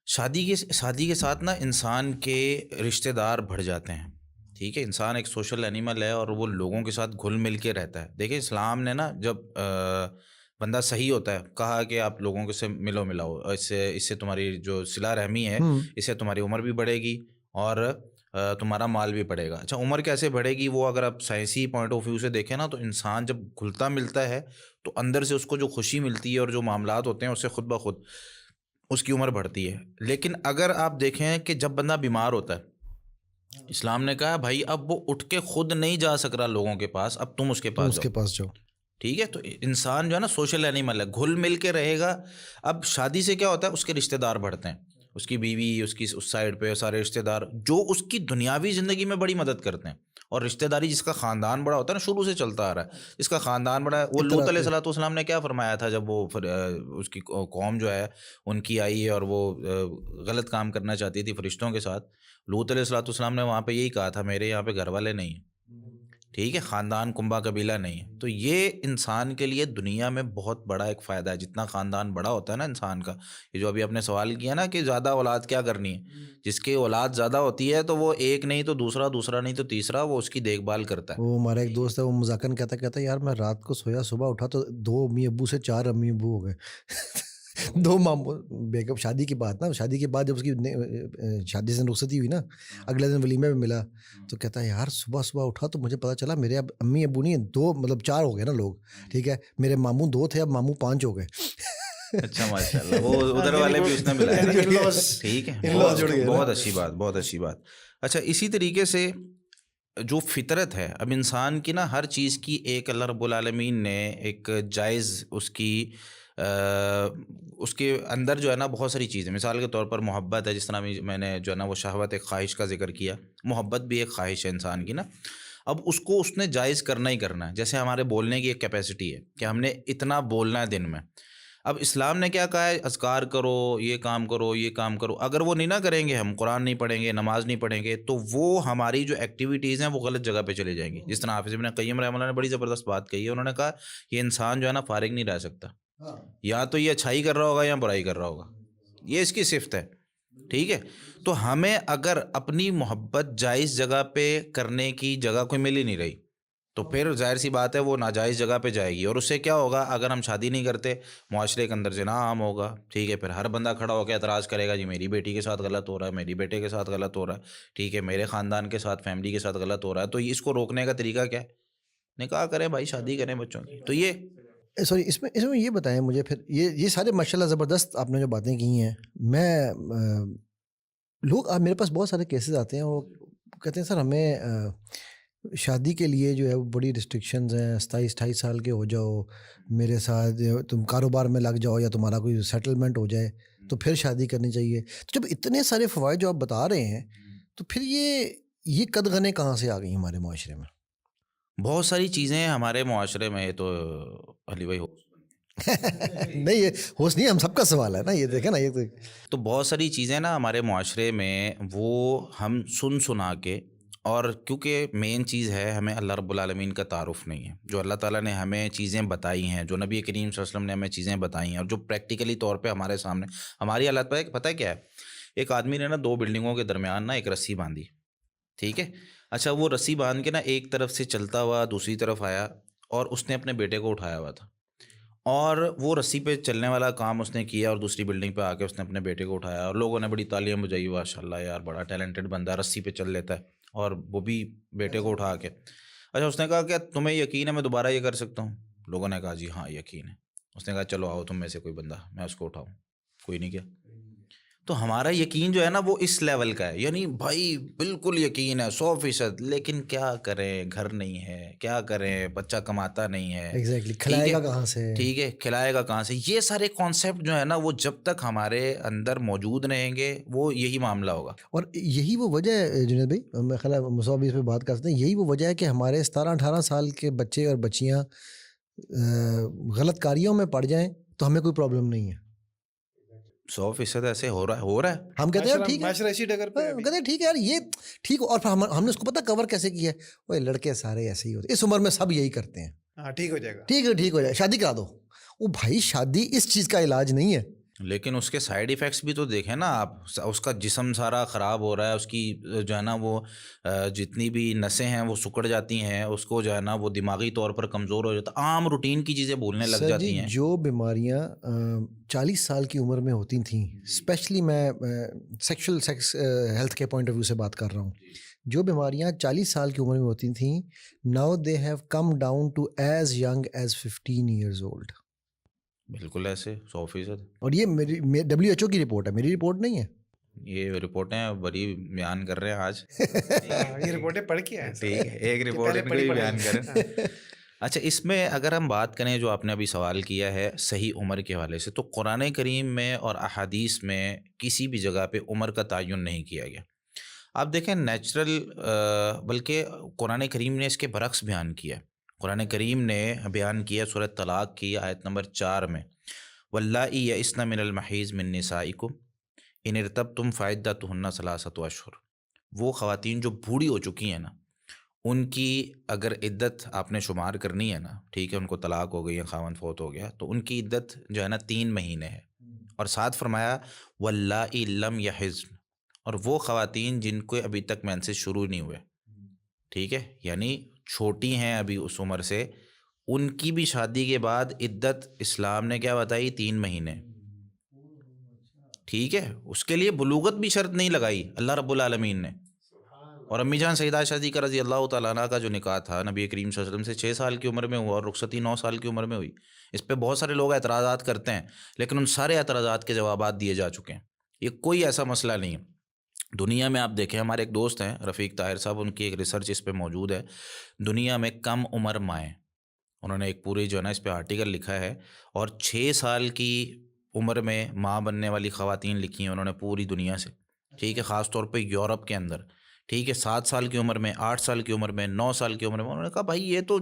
شادی کے ساتھ نا انسان کے رشتہ دار بڑھ جاتے ہیں. ٹھیک ہے, انسان ایک سوشل اینیمل ہے اور وہ لوگوں کے ساتھ گھل مل کے رہتا ہے. دیکھیں اسلام نے نا جب بندہ صحیح ہوتا ہے کہا کہ آپ لوگوں کے سے ملاؤ, اس سے تمہاری جو صلہ رحمی ہے اس سے تمہاری عمر بھی بڑھے گی اور تمہارا مال بھی بڑھے گا. اچھا, عمر کیسے بڑھے گی؟ وہ اگر آپ سائنسی پوائنٹ آف ویو سے دیکھیں نا تو انسان جب گھلتا ملتا ہے تو اندر سے اس کو جو خوشی ملتی ہے اور جو معاملات ہوتے ہیں اس سے خود بخود اس کی عمر بڑھتی ہے. لیکن اگر آپ دیکھیں کہ جب بندہ بیمار ہوتا ہے, اسلام نے کہا بھائی اب وہ اٹھ کے خود نہیں جا سک رہا لوگوں کے پاس, اب تم اس کے پاس جاؤ. ٹھیک ہے, تو انسان جو ہے نا سوشل اینیمل ہے, گھل مل کے رہے گا. اب شادی سے کیا ہوتا ہے, اس کے رشتہ دار بڑھتے ہیں, اس کی بیوی, اس کی اس سائڈ پہ سارے رشتہ دار جو اس کی دنیاوی زندگی میں بڑی مدد کرتے ہیں. اور رشتہ داری جس کا خاندان بڑا ہوتا ہے نا, شروع سے چلتا آ رہا ہے, جس کا خاندان بڑا ہے. وہ لوط علیہ الصلوۃ والسلام نے کیا فرمایا تھا جب وہ اس کی قوم جو ہے ان کی آئی اور وہ غلط کام کرنا چاہتی تھی فرشتوں کے ساتھ. لوط علیہ الصلوۃ والسلام نے وہاں پہ یہی کہا تھا, میرے یہاں پہ گھر والے نہیں ہیں, ٹھیک ہے, خاندان کنبا قبیلہ نہیں ہے. تو یہ انسان کے لیے دنیا میں بہت بڑا ایک فائدہ ہے. جتنا خاندان بڑا ہوتا ہے نا انسان کا, یہ جو ابھی آپ نے سوال کیا نا کہ زیادہ اولاد کیا کرنی ہے, جس کی اولاد زیادہ ہوتی ہے تو وہ ایک نہیں تو دوسرا, دوسرا نہیں تو تیسرا, وہ اس کی دیکھ بھال کرتا ہے. وہ ہمارا ایک دوست ہے, وہ مذاکرن کہتا یار میں رات کو سویا, صبح اٹھا تو 2 امی ابو سے 4 امی ابو ہو گئے. 2 ماموں بیگم. شادی کی بات نا, شادی کے بعد جب اس کی شادی سے رخصتی ہوئی نا, اگلے دن ولیمے میں ملا تو کہتا ہے یار صبح اٹھا تو مجھے پتا چلا میرے اب امی ابو نہیں 2 مطلب 4 ہو گئے نا لوگ. ٹھیک ہے, میرے ماموں 2 تھے, اب ماموں 5 ہو گئے. اچھا ماشاء اللہ, وہ ادھر والے بھی اس نے ملایا. ٹھیک ہے, بہت اچھی بات, بہت اچھی بات. اچھا, اسی طریقے سے جو فطرت ہے, اب انسان کی نا ہر چیز کی ایک اللہ رب العالمین نے ایک جائز اس کے اندر جو ہے نا بہت ساری چیزیں, مثال کے طور پر محبت ہے, جس طرح میں نے جو ہے نا وہ شہوت ایک خواہش کا ذکر کیا, محبت بھی ایک خواہش ہے انسان کی نا. اب اس کو اس نے جائز کرنا ہی کرنا ہے. جیسے ہمارے بولنے کی ایک کیپیسٹی ہے کہ ہم نے اتنا بولنا ہے دن میں. اب اسلام نے کیا کہا ہے, اذکار کرو, یہ کام کرو, یہ کام کرو. اگر وہ نہیں نہ کریں گے, ہم قرآن نہیں پڑھیں گے, نماز نہیں پڑھیں گے, تو وہ ہماری جو ایکٹیویٹیز ہیں وہ غلط جگہ پہ چلی جائیں گی. جس طرح حافظ ابن قیم رحمہ اللہ نے بڑی زبردست بات کہی ہے, انہوں نے کہا یہ انسان جو ہے نا فارغ نہیں رہ سکتا, یا تو یہ اچھائی کر رہا ہوگا یا برائی کر رہا ہوگا, یہ اس کی صفت ہے. ٹھیک ہے, تو ہمیں اگر اپنی محبت جائز جگہ پہ کرنے کی جگہ کوئی مل ہی نہیں رہی تو پھر ظاہر سی بات ہے وہ ناجائز جگہ پہ جائے گی. اور اس سے کیا ہوگا, اگر ہم شادی نہیں کرتے, معاشرے کے اندر زنا عام ہوگا. ٹھیک ہے, پھر ہر بندہ کھڑا ہو کے اعتراض کرے گا, جی میری بیٹی کے ساتھ غلط ہو رہا ہے, میری بیٹے کے ساتھ غلط ہو رہا ہے, ٹھیک ہے, میرے خاندان کے ساتھ, فیملی کے ساتھ غلط ہو رہا ہے. تو اس کو روکنے کا طریقہ کیا ہے, نکاح کریں بھائی, شادی کریں بچوں کی. تو یہ سوری اس میں یہ بتائیں مجھے, پھر یہ سارے ماشاءاللہ زبردست آپ نے جو باتیں کی ہیں. میں لوگ میرے پاس بہت سارے کیسز آتے ہیں, وہ کہتے ہیں سر ہمیں شادی کے لیے جو ہے وہ بڑی ریسٹرکشنز ہیں, 27-28 سال کے ہو جاؤ, میرے ساتھ تم کاروبار میں لگ جاؤ, یا تمہارا کوئی سیٹلمنٹ ہو جائے تو پھر شادی کرنی چاہیے. تو جب اتنے سارے فوائد جو آپ بتا رہے ہیں, تو پھر یہ قدغنیں کہاں سے آ گئی ہمارے معاشرے میں؟ بہت ساری چیزیں ہمارے معاشرے میں, تو علی بھائی نہیں یہ ہوش نہیں, ہم سب کا سوال ہے نا, یہ دیکھیں نا, یہ تو بہت ساری چیزیں نا ہمارے معاشرے میں وہ ہم سنا کے, اور کیونکہ مین چیز ہے ہمیں اللہ رب العالمین کا تعارف نہیں ہے. جو اللہ تعالیٰ نے ہمیں چیزیں بتائی ہیں, جو نبی کریم صلی اللہ علیہ وسلم نے ہمیں چیزیں بتائی ہیں, اور جو پریکٹیکلی طور پہ ہمارے سامنے ہماری حالت پہ پتہ ہے کیا ہے. ایک آدمی نے نا 2 بلڈنگوں کے درمیان نا ایک رسی باندھی. ٹھیک ہے, اچھا, وہ رسی باندھ کے نا ایک طرف سے چلتا ہوا دوسری طرف آیا, اور اس نے اپنے بیٹے کو اٹھایا ہوا تھا, اور وہ رسی پہ چلنے والا کام اس نے کیا اور دوسری بلڈنگ پہ آ کے اس نے اپنے بیٹے کو اٹھایا اور لوگوں نے بڑی تالیاں بجائی، ماشاء اللہ یار بڑا ٹیلنٹڈ بندہ، رسی پہ چل لیتا ہے اور وہ بھی بیٹے کو اٹھا کے. اچھا اس نے کہا کہ تمہیں یقین ہے میں دوبارہ یہ کر سکتا ہوں؟ لوگوں نے کہا جی ہاں یقین ہے. اس نے کہا چلو آؤ تم میں سے کوئی بندہ، میں اس کو اٹھاؤں. کوئی نہیں کیا. تو ہمارا یقین جو ہے نا وہ اس لیول کا ہے، یعنی بھائی بالکل یقین ہے 100%، لیکن کیا کریں، گھر نہیں ہے، کیا کریں، بچہ کماتا نہیں ہے، ایگزیکٹلی کھلائے گا کہاں سے، ٹھیک ہے کھلائے گا کہاں سے. یہ سارے کانسیپٹ جو ہے نا وہ جب تک ہمارے اندر موجود رہیں گے وہ یہی معاملہ ہوگا. اور یہی وہ وجہ ہے جنید بھائی، میں خیال ہے مصعب بھی اس پہ بات کر سکتے ہیں، یہی وہ وجہ ہے کہ ہمارے 17-18 سال کے بچے اور بچیاں غلط کاریوں میں پڑ جائیں تو ہمیں کوئی پرابلم نہیں ہے. 100% ایسے ہو رہا ہے. ہم کہتے ہیں ٹھیک ہے، معاشرتی ڈگر پہ ہم کہتے ہیں ٹھیک ہے یار یہ ٹھیک، اور پھر ہم نے اس کو پتہ کور کیسے کیا ہے، وہ لڑکے سارے ایسے ہی ہوتے، اس عمر میں سب یہی کرتے ہیں، ہاں ٹھیک ہو جائے گا، ٹھیک ہے ٹھیک ہو جائے، شادی کرا دو. وہ بھائی شادی اس چیز کا علاج نہیں ہے. لیکن اس کے سائیڈ ایفیکٹس بھی تو دیکھیں نا آپ، اس کا جسم سارا خراب ہو رہا ہے، اس کی جو ہے نا وہ جتنی بھی نسیں ہیں وہ سکڑ جاتی ہیں، اس کو جو ہے نا وہ دماغی طور پر کمزور ہو جاتا ہے، عام روٹین کی چیزیں بھولنے لگ جاتی ہیں. جو بیماریاں 40 سال کی عمر میں ہوتی تھیں، اسپیشلی میں سیکشل سیکس ہیلتھ کے پوائنٹ آف ویو سے بات کر رہا ہوں، جو بیماریاں 40 سال کی عمر میں ہوتی تھیں now they have come down to as young as 15 years old. بالکل ایسے 100%. اور یہ میری WHO کی رپورٹ ہے، میری رپورٹ نہیں ہے. یہ رپورٹیں بڑی بیان کر رہے ہیں آج. یہ رپورٹیں پڑھ کے آئے، ٹھیک ہے ایک رپورٹ ان کو ہی بیان کریں. اچھا اس میں اگر ہم بات کریں جو آپ نے ابھی سوال کیا ہے صحیح عمر کے حوالے سے، تو قرآن کریم میں اور احادیث میں کسی بھی جگہ پہ عمر کا تعین نہیں کیا گیا. آپ دیکھیں نیچرل، بلکہ قرآن کریم نے اس کے برعکس بیان کیا. قرآن کریم نے بیان کیا سورۃ طلاق کی آیت نمبر 4 میں، واللائی یئسن من المحیض من نسائکم ان ارتبتم فعدتہن ثلاثۃ اشہر. وہ خواتین جو بوڑھی ہو چکی ہیں نا، ان کی اگر عدت آپ نے شمار کرنی ہے نا، ٹھیک ہے، ان کو طلاق ہو گئی ہے، خاوند فوت ہو گیا، تو ان کی عدت جو ہے نا 3 مہینے ہے. اور ساتھ فرمایا واللائی لم یحضن، اور وہ خواتین جن کو ابھی تک مینسز شروع نہیں ہوئے، ٹھیک ہے، یعنی چھوٹی ہیں ابھی اس عمر سے، ان کی بھی شادی کے بعد عدت اسلام نے کیا بتائی 3 مہینے. ٹھیک ہے، اس کے لیے بلوغت بھی شرط نہیں لگائی اللہ رب العالمین نے. اور امی جان سیدہ عائشہ صدیقہ رضی اللہ تعالیٰ عنہ کا جو نکاح تھا نبی کریم صلی اللہ علیہ وسلم سے 6 سال کی عمر میں ہوا اور رخصتی 9 سال کی عمر میں ہوئی. اس پہ بہت سارے لوگ اعتراضات کرتے ہیں، لیکن ان سارے اعتراضات کے جوابات دیے جا چکے ہیں. یہ کوئی ایسا مسئلہ نہیں ہے. دنیا میں آپ دیکھیں، ہمارے ایک دوست ہیں رفیق طاہر صاحب، ان کی ایک ریسرچ اس پہ موجود ہے، دنیا میں کم عمر مائیں، انہوں نے ایک پوری جو ہے نا اس پہ آرٹیکل لکھا ہے، اور 6 سال کی عمر میں ماں بننے والی خواتین لکھی ہیں انہوں نے پوری دنیا سے، ٹھیک ہے، خاص طور پہ یورپ کے اندر، ٹھیک ہے، 7 سال کی عمر میں، 8 سال کی عمر میں، 9 سال کی عمر میں. انہوں نے کہا بھائی یہ تو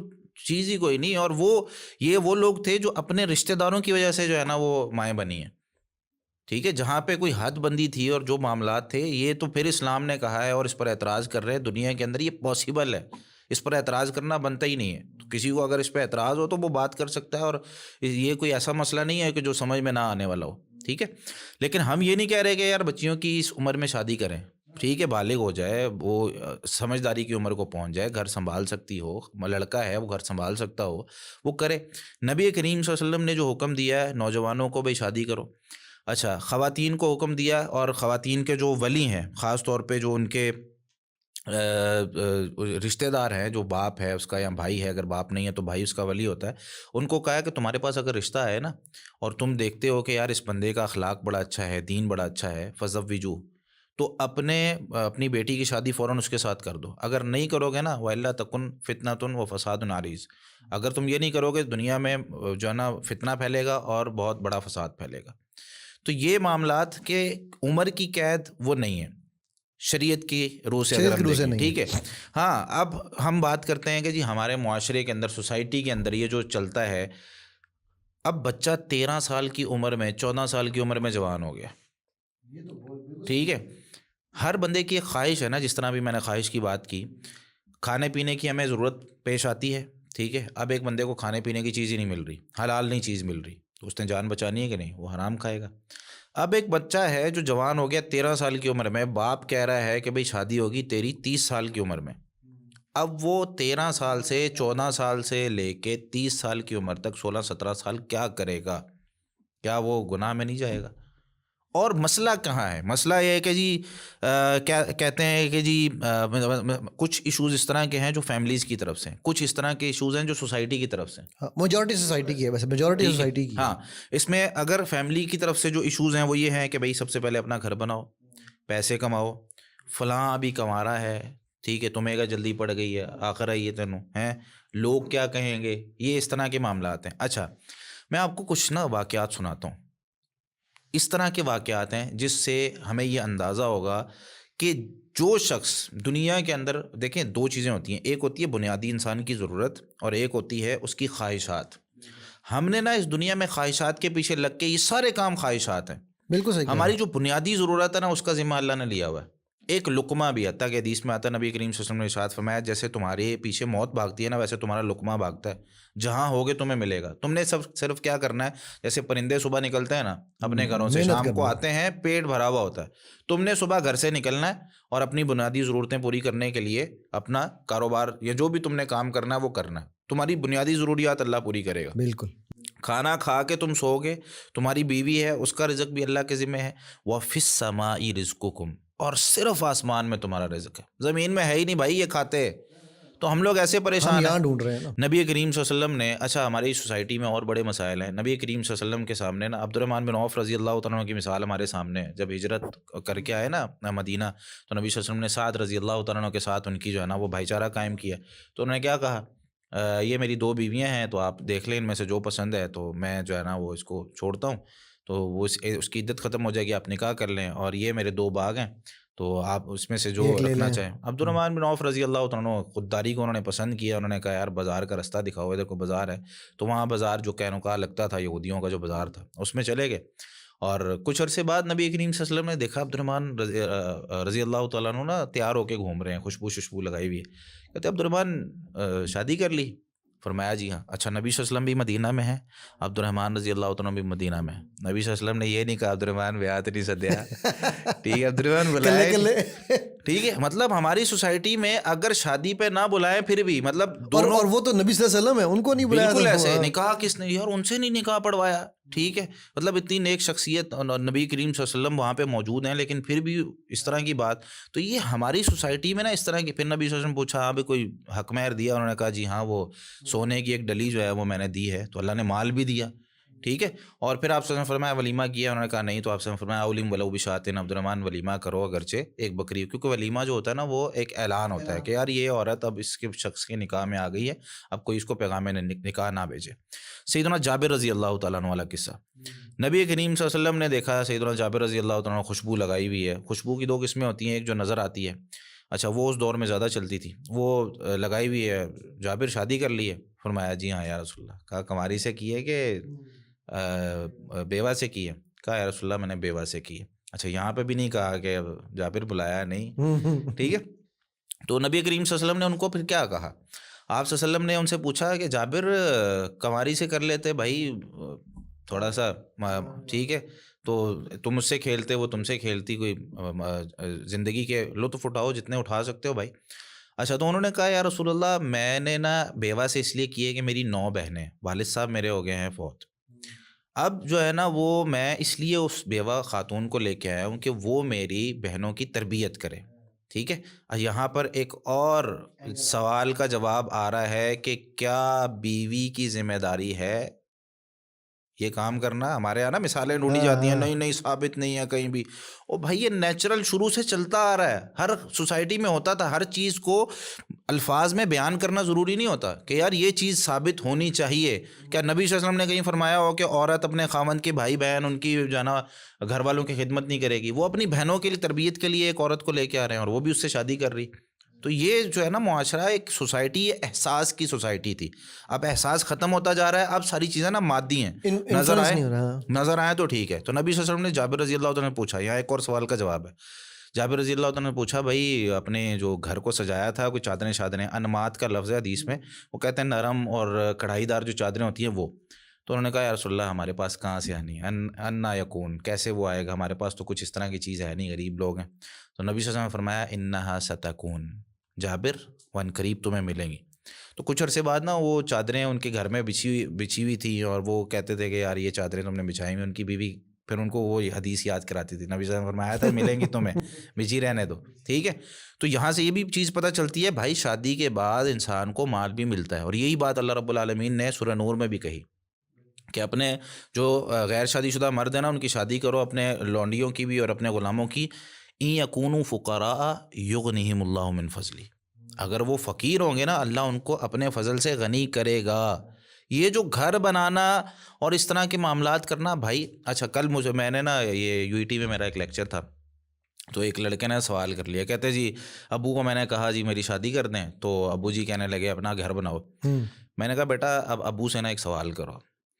چیز ہی کوئی نہیں. اور وہ لوگ تھے جو اپنے رشتہ داروں کی وجہ سے جو ہے نا وہ مائیں بنی ہیں، ٹھیک ہے، جہاں پہ کوئی حد بندی تھی اور جو معاملات تھے، یہ تو پھر اسلام نے کہا ہے اور اس پر اعتراض کر رہے ہیں. دنیا کے اندر یہ پاسبل ہے، اس پر اعتراض کرنا بنتا ہی نہیں ہے. تو کسی کو اگر اس پہ اعتراض ہو تو وہ بات کر سکتا ہے، اور یہ کوئی ایسا مسئلہ نہیں ہے کہ جو سمجھ میں نہ آنے والا ہو، ٹھیک ہے. لیکن ہم یہ نہیں کہہ رہے کہ یار بچیوں کی اس عمر میں شادی کریں، ٹھیک ہے، بالغ ہو جائے، وہ سمجھداری کی عمر کو پہنچ جائے، گھر سنبھال سکتی ہو، لڑکا ہے وہ گھر سنبھال سکتا ہو، وہ کرے. نبی کریم صلی اللہ علیہ وسلم نے جو حکم دیا ہے نوجوانوں کو بھائی شادی کرو. اچھا خواتین کو حکم دیا، اور خواتین کے جو ولی ہیں، خاص طور پہ جو ان کے رشتہ دار ہیں، جو باپ ہے اس کا یا بھائی ہے، اگر باپ نہیں ہے تو بھائی اس کا ولی ہوتا ہے، ان کو کہا کہ تمہارے پاس اگر رشتہ ہے نا اور تم دیکھتے ہو کہ یار اس بندے کا اخلاق بڑا اچھا ہے، دین بڑا اچھا ہے، فزوجو، تو اپنی بیٹی کی شادی فوراً اس کے ساتھ کر دو. اگر نہیں کرو گے نا وَإِلَّا تَكُنْ فِتْنَةٌ وَفَسَادٌ عَرِيضٌ، اگر تم یہ نہیں کرو گے دنیا میں جو ہے نا فتنہ پھیلے گا اور بہت بڑا فساد پھیلے گا. تو یہ معاملات کہ عمر کی قید وہ نہیں ہے شریعت کی روح سے، اگر ہم دیکھیں، ٹھیک ہے. ہاں اب ہم بات کرتے ہیں کہ جی ہمارے معاشرے کے اندر، سوسائٹی کے اندر یہ جو چلتا ہے، اب بچہ 13 سال کی عمر میں، 14 سال کی عمر میں جوان ہو گیا، ٹھیک ہے. ہر بندے کی ایک خواہش ہے نا، جس طرح بھی میں نے خواہش کی بات کی، کھانے پینے کی ہمیں ضرورت پیش آتی ہے، ٹھیک ہے. اب ایک بندے کو کھانے پینے کی چیز ہی نہیں مل رہی، حلال نہیں چیز مل رہی، تو اس نے جان بچانی ہے کہ نہیں، وہ حرام کھائے گا. اب ایک بچہ ہے جو جوان ہو گیا 13 سال کی عمر میں، باپ کہہ رہا ہے کہ بھئی شادی ہوگی تیری 30 سال کی عمر میں، اب وہ 13 سال سے 14 سال سے لے کے 30 سال کی عمر تک 16-17 سال کیا کرے گا؟ کیا وہ گناہ میں نہیں جائے گا؟ اور مسئلہ کہاں ہے؟ مسئلہ یہ ہے کہ جی کیا کہتے ہیں کہ جی کچھ ایشوز اس طرح کے ہیں جو فیملیز کی طرف سے ہیں، کچھ اس طرح کے ایشوز ہیں جو سوسائٹی کی طرف سے ہیں. میجورٹی سوسائٹی کی ہے، ویسے میجورٹی سوسائٹی کی ہے. ہاں، اس میں اگر فیملی کی طرف سے جو ایشوز ہیں وہ یہ ہیں کہ بھائی سب سے پہلے اپنا گھر بناؤ، پیسے کماؤ، فلاں ابھی کما رہا ہے، ٹھیک ہے، تمہیں کا جلدی پڑ گئی ہے، آخر ہے یہ تینوں ہیں، لوگ کیا کہیں گے، یہ اس طرح کے معاملات ہیں. اچھا، میں آپ کو کچھ واقعات سناتا ہوں. اس طرح کے واقعات ہیں جس سے ہمیں یہ اندازہ ہوگا کہ جو شخص دنیا کے اندر، دیکھیں 2 چیزیں ہوتی ہیں، ایک ہوتی ہے بنیادی انسان کی ضرورت اور ایک ہوتی ہے اس کی خواہشات. ہم نے نا اس دنیا میں خواہشات کے پیچھے لگ کے، یہ سارے کام خواہشات ہیں. بالکل صحیح. ہماری جو بنیادی ضرورت ہے نا، اس کا ذمہ اللہ نے لیا ہوا ہے. ایک لقمہ بھی حتیٰ کہ حدیث میں آتا ہے، نبی کریم صلی اللہ علیہ وسلم نے ارشاد فرمایا جیسے تمہارے پیچھے موت بھاگتی ہے نا، ویسے تمہارا لقمہ بھاگتا ہے، جہاں ہوگے تمہیں ملے گا. تم نے صرف کیا کرنا ہے، جیسے پرندے صبح نکلتے ہیں نا اپنے گھروں سے، شام کو آتے ہیں پیٹ بھرا ہوا ہوتا ہے. تم نے صبح گھر سے نکلنا ہے اور اپنی بنیادی ضرورتیں پوری کرنے کے لیے اپنا کاروبار یا جو بھی تم نے کام کرنا ہے وہ کرنا ہے. تمہاری بنیادی ضروریات اللہ پوری کرے گا. بالکل. کھانا کھا کے تم سو گے، تمہاری بیوی ہے اس کا رزق بھی اللہ کے ذمہ ہے. وَفِي السَّمَاءِ رِزْقُكُمْ، اور صرف آسمان میں تمہارا رزق ہے، زمین میں ہے ہی نہیں بھائی یہ کھاتے. تو ہم لوگ ایسے پریشان ہیں، ڈھونڈ رہے ہیں نا. نبی کریم صلی اللہ علیہ وسلم نے، اچھا ہماری سوسائٹی میں اور بڑے مسائل ہیں. نبی کریم صلی اللہ علیہ وسلم کے سامنے نا عبد الرحمن بن عوف رضی اللہ تعالیٰ عنہ کی مثال ہمارے سامنے ہے. جب ہجرت کر کے آئے نا مدینہ، تو نبی صلی اللہ علیہ وسلم نے سعد رضی اللہ تعالیٰ عنہ کے ساتھ ان کی جو ہے نا وہ بھائی چارہ قائم کیا. تو انہوں نے کیا کہا، یہ میری 2 بیویاں ہیں، تو آپ دیکھ لیں ان میں سے جو پسند ہے تو میں جو ہے نا وہ اس کو چھوڑتا ہوں، تو وہ اس کی عدت ختم ہو جائے گی، آپ نکاح کر لیں. اور یہ میرے 2 باغ ہیں، تو آپ اس میں سے جو رکھنا چاہیں. عبد الرحمن بن عوف رضی اللہ تعالیٰ عنہ خودداری کو انہوں نے پسند کیا. انہوں نے کہا یار بازار کا رستہ دکھاؤ، ادھر کو بازار ہے. تو وہاں بازار جو کینوکا لگتا تھا یہودیوں کا جو بازار تھا اس میں چلے گئے. اور کچھ عرصے بعد نبی کریم صلی اللہ علیہ وسلم نے دیکھا عبد الرحمن رضی اللہ تعالیٰ عنہ نا تیار ہو کے گھوم رہے ہیں، خوشبو لگائی ہوئی ہے. کہتے عبد الرحمن شادی کر لی؟ فرمایا جی ہاں. اچھا، نبی صلی اللہ علیہ وسلم بھی مدینہ میں ہیں، عبد الرحمن رضی اللہ تعالیٰ بھی مدینہ میں ہیں. نبی صلی اللہ علیہ وسلم نے یہ نہیں کہا عبد الرحمن بیاہ تو نہیں سدیا، ٹھیک ہے، عبد الرحمن بلائے، ٹھیک ہے. مطلب ہماری سوسائٹی میں اگر شادی پہ نہ بلائیں پھر بھی مطلب دونوں، اور وہ تو نبی صلی اللہ علیہ وسلم ہے، ان کو نہیں بلایا. بالکل ایسے نکاح کس نے یار ان سے نہیں نکاح پڑھوایا، ٹھیک ہے. مطلب اتنی نیک شخصیت نبی کریم صلی اللہ علیہ وسلم وہاں پہ موجود ہیں، لیکن پھر بھی اس طرح کی بات. تو یہ ہماری سوسائٹی میں نا اس طرح کی. پھر نبی صلی اللہ علیہ وسلم پوچھا ہاں بھی کوئی حق مہر دیا؟ انہوں نے کہا جی ہاں، وہ سونے کی ایک ڈلی جو ہے وہ میں نے دی ہے، تو اللہ نے مال بھی دیا، ٹھیک ہے. اور پھر آپ صلی اللہ علیہ وسلم فرمایا ولیمہ کیا؟ انہوں نے کہا نہیں. تو آپ صلی اللہ علیہ وسلم فرمایا اولم ولو بشاتن، عبد الرحمن ولیمہ کرو اگرچہ ایک بکری، کیونکہ ولیمہ جو ہوتا ہے نا وہ ایک اعلان ہوتا ہے کہ یار یہ عورت اب اس کے شخص کے نکاح میں آ گئی ہے، اب کوئی اس کو پیغام نکاح نہ بھیجے. سیدنا جابر رضی اللہ تعالیٰ عنہ والا قصہ، نبی کریم صلی اللہ علیہ وسلم نے دیکھا سیدنا جابر رضی اللہ تعالیٰ عنہ خوشبو لگائی ہوئی ہے. خوشبو کی 2 قسمیں ہوتی ہیں، ایک جو نظر آتی ہے، اچھا وہ اس دور میں زیادہ چلتی تھی، وہ لگائی ہوئی ہے. جابر شادی کر لی ہے؟ فرمایا جی ہاں یا رسول اللہ. کہا کنواری سے کی ہے کہ بیوہ سے کی ہے؟ کہا یا رسول اللہ میں نے بیوہ سے کی ہے. اچھا، یہاں پہ بھی نہیں کہا کہ جابر بلایا نہیں، ٹھیک ہے. تو نبی کریم صلی اللہ علیہ وسلم نے ان کو پھر کیا کہا، آپ صلی اللہ علیہ وسلم نے ان سے پوچھا کہ جابر کنواری سے کر لیتے بھائی تھوڑا سا، ٹھیک ہے، تو تم اس سے کھیلتے وہ تم سے کھیلتی، کوئی زندگی کے لطف اٹھاؤ جتنے اٹھا سکتے ہو بھائی. اچھا، تو انہوں نے کہا یا رسول اللہ میں نے نا بیوہ سے اس لیے کی ہے کہ میری 9 بہنیں، والد صاحب میرے ہو گئے ہیں فوت. اب جو ہے نا وہ میں اس لیے اس بیوہ خاتون کو لے کے آیا ہوں کہ وہ میری بہنوں کی تربیت کرے، ٹھیک ہے. یہاں پر ایک اور سوال کا جواب آ رہا ہے کہ کیا بیوی کی ذمہ داری ہے یہ کام کرنا؟ ہمارے یہاں نا مثالیں ڈھونڈی جاتی ہیں، نہیں ثابت نہیں ہے کہیں بھی. او بھائی یہ نیچرل شروع سے چلتا آ رہا ہے، ہر سوسائٹی میں ہوتا تھا. ہر چیز کو الفاظ میں بیان کرنا ضروری نہیں ہوتا کہ یار یہ چیز ثابت ہونی چاہیے. کیا نبی صلی اللہ علیہ وسلم نے کہیں فرمایا ہو کہ عورت اپنے خاوند کے بھائی بہن ان کی جو ہے نا گھر والوں کی خدمت نہیں کرے گی؟ وہ اپنی بہنوں کے لیے تربیت کے لیے ایک عورت کو لے کے آ رہے ہیں اور وہ بھی اس سے شادی کر رہی. تو یہ جو ہے نا معاشرہ ایک سوسائٹی، یہ احساس کی سوسائٹی تھی. اب احساس ختم ہوتا جا رہا ہے، اب ساری چیزیں نا مادی ہیں، نظر آئے تو ٹھیک ہے. تو نبی صلی اللہ علیہ وسلم نے جابر رضی اللہ تعالیٰ نے پوچھا، یہاں ایک اور سوال کا جواب ہے. جابر رضی اللہ تعالیٰ نے پوچھا بھائی اپنے جو گھر کو سجایا تھا، کوئی چادریں شادریں، انمات کا لفظ ہے حدیث میں، وہ کہتے ہیں نرم اور کڑھائی دار جو چادریں ہوتی ہیں وہ. تو انہوں نے کہا یا رسول اللہ ہمارے پاس کہاں سے آنی ہے، انا یکون، کیسے وہ آئے گا، ہمارے پاس تو کچھ اس طرح کی چیز ہے نہیں، غریب لوگ ہیں. تو نبی صلی اللہ علیہ وسلم نے فرمایا انہا ستکون، جابر ون قریب تمہیں ملیں گی. تو کچھ عرصے بعد نا وہ چادریں ان کے گھر میں بچھی ہوئی تھیں اور وہ کہتے تھے کہ یار یہ چادریں تم نے بچھائی ہوئی. ان کی بیوی پھر ان کو وہ حدیث یاد کراتی تھی, نبی صلی اللہ علیہ وسلم نے فرمایا تھا ملیں گی تمہیں, بچھی رہنے دو. ٹھیک ہے, تو یہاں سے یہ بھی چیز پتہ چلتی ہے بھائی شادی کے بعد انسان کو مال بھی ملتا ہے. اور یہی بات اللہ رب العالمین نے سورہ نور میں بھی کہی کہ اپنے جو غیر شادی شدہ مرد ہیں نا ان کی شادی کرو, اپنے لونڈیوں کی بھی اور اپنے غلاموں کی. ان یکونوا فقراء یغنیہم اللہ من فضلہ, اگر وہ فقیر ہوں گے نا اللہ ان کو اپنے فضل سے غنی کرے گا. یہ جو گھر بنانا اور اس طرح کے معاملات کرنا بھائی, اچھا کل میں نے نا یہ یو ای ٹی میں میرا ایک لیکچر تھا, تو ایک لڑکے نے سوال کر لیا, کہتے جی ابو کو میں نے کہا جی میری شادی کر دیں, تو ابو جی کہنے لگے اپنا گھر بناؤ. میں نے کہا بیٹا اب ابو سے نا ایک سوال کرو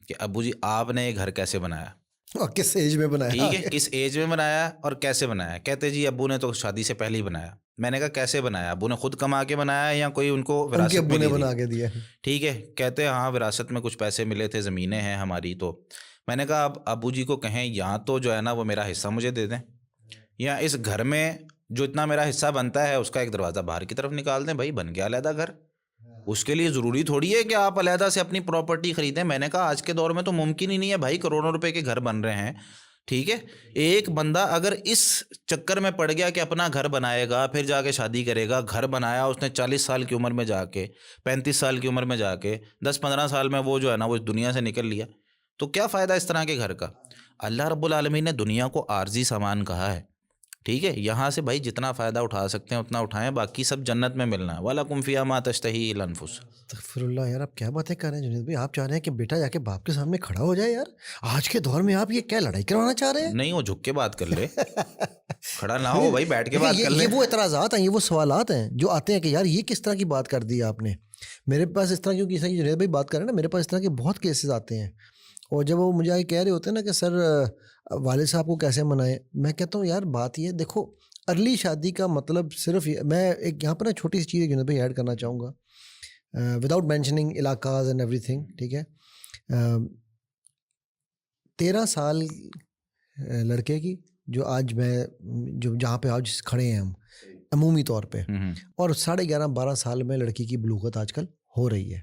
کہ ابو جی آپ نے یہ گھر کیسے بنایا, اور کس ایج میں بنایا, ٹھیک ہے, کس ایج میں بنایا اور کیسے بنایا. کہتے جی ابو نے تو شادی سے پہلے ہی بنایا. میں نے کہا کیسے بنایا, ابو نے خود کما کے بنایا یا کوئی ان کو وراثت میں دی؟ بنا کے دیا. ٹھیک ہے, کہتے ہاں وراثت میں کچھ پیسے ملے تھے, زمینیں ہیں ہماری. تو میں نے کہا اب ابو جی کو کہیں یا تو جو ہے نا وہ میرا حصہ مجھے دے دیں, یا اس گھر میں جو اتنا میرا حصہ بنتا ہے اس کا ایک دروازہ باہر کی طرف نکال دیں. بھائی بن گیا علیحدہ گھر, اس کے لیے ضروری تھوڑی ہے کہ آپ علیحدہ سے اپنی پراپرٹی خریدیں. میں نے کہا آج کے دور میں تو ممکن ہی نہیں ہے بھائی, کروڑوں روپے کے گھر بن رہے ہیں. ٹھیک ہے, ایک بندہ اگر اس چکر میں پڑ گیا کہ اپنا گھر بنائے گا پھر جا کے شادی کرے گا, گھر بنایا اس نے 40 سال کی عمر میں جا کے, 35 سال کی عمر میں جا کے, 10-15 سال میں وہ جو ہے نا وہ اس دنیا سے نکل لیا, تو کیا فائدہ اس طرح کے گھر کا. اللہ رب العالمین نے دنیا کو عارضی سامان کہا ہے. ٹھیک ہے, یہاں سے بھائی جتنا فائدہ اٹھا سکتے ہیں اتنا اٹھائیں, باقی سب جنت میں ملنا ہے. وَلَكُمْ فِيهَا مَا تَشْتَهِي الْأَنفُسُ. استغفر اللہ یار, آپ کیا باتیں کر رہے ہیں جنید بھائی, آپ چاہ رہے ہیں کہ بیٹا جا کے باپ کے سامنے کھڑا ہو جائے یار, آج کے دور میں آپ یہ کیا لڑائی کروانا چاہ رہے ہیں؟ نہیں, وہ جھک کے بات کر لے, کھڑا نہ ہو بھائی, بیٹھ کے بات کر لے. یہ وہ اعتراضات ہیں, یہ وہ سوالات ہیں جو آتے ہیں کہ یار یہ کس طرح کی بات کر دی آپ نے. میرے پاس اس طرح کیونکہ جنید بھائی بات کر رہے ہیں نا, میرے پاس اس طرح کے بہت کیسز آتے ہیں, اور جب وہ مجھے کہہ رہے ہوتے ہیں نا کہ سر والد صاحب کو کیسے منائیں, میں کہتا ہوں یار بات یہ دیکھو, ارلی شادی کا مطلب صرف میں ایک یہاں پر نا چھوٹی سی چیز جنید بھائی ایڈ کرنا چاہوں گا وداؤٹ مینشننگ علاقاز اینڈ ایوری تھنگ. ٹھیک ہے, 13 سال لڑکے کی جو آج میں جو جہاں پہ آج کھڑے ہیں ہم عمومی طور پہ, اور 11.5-12 سال میں لڑکی کی بلوغت آج کل ہو رہی ہے.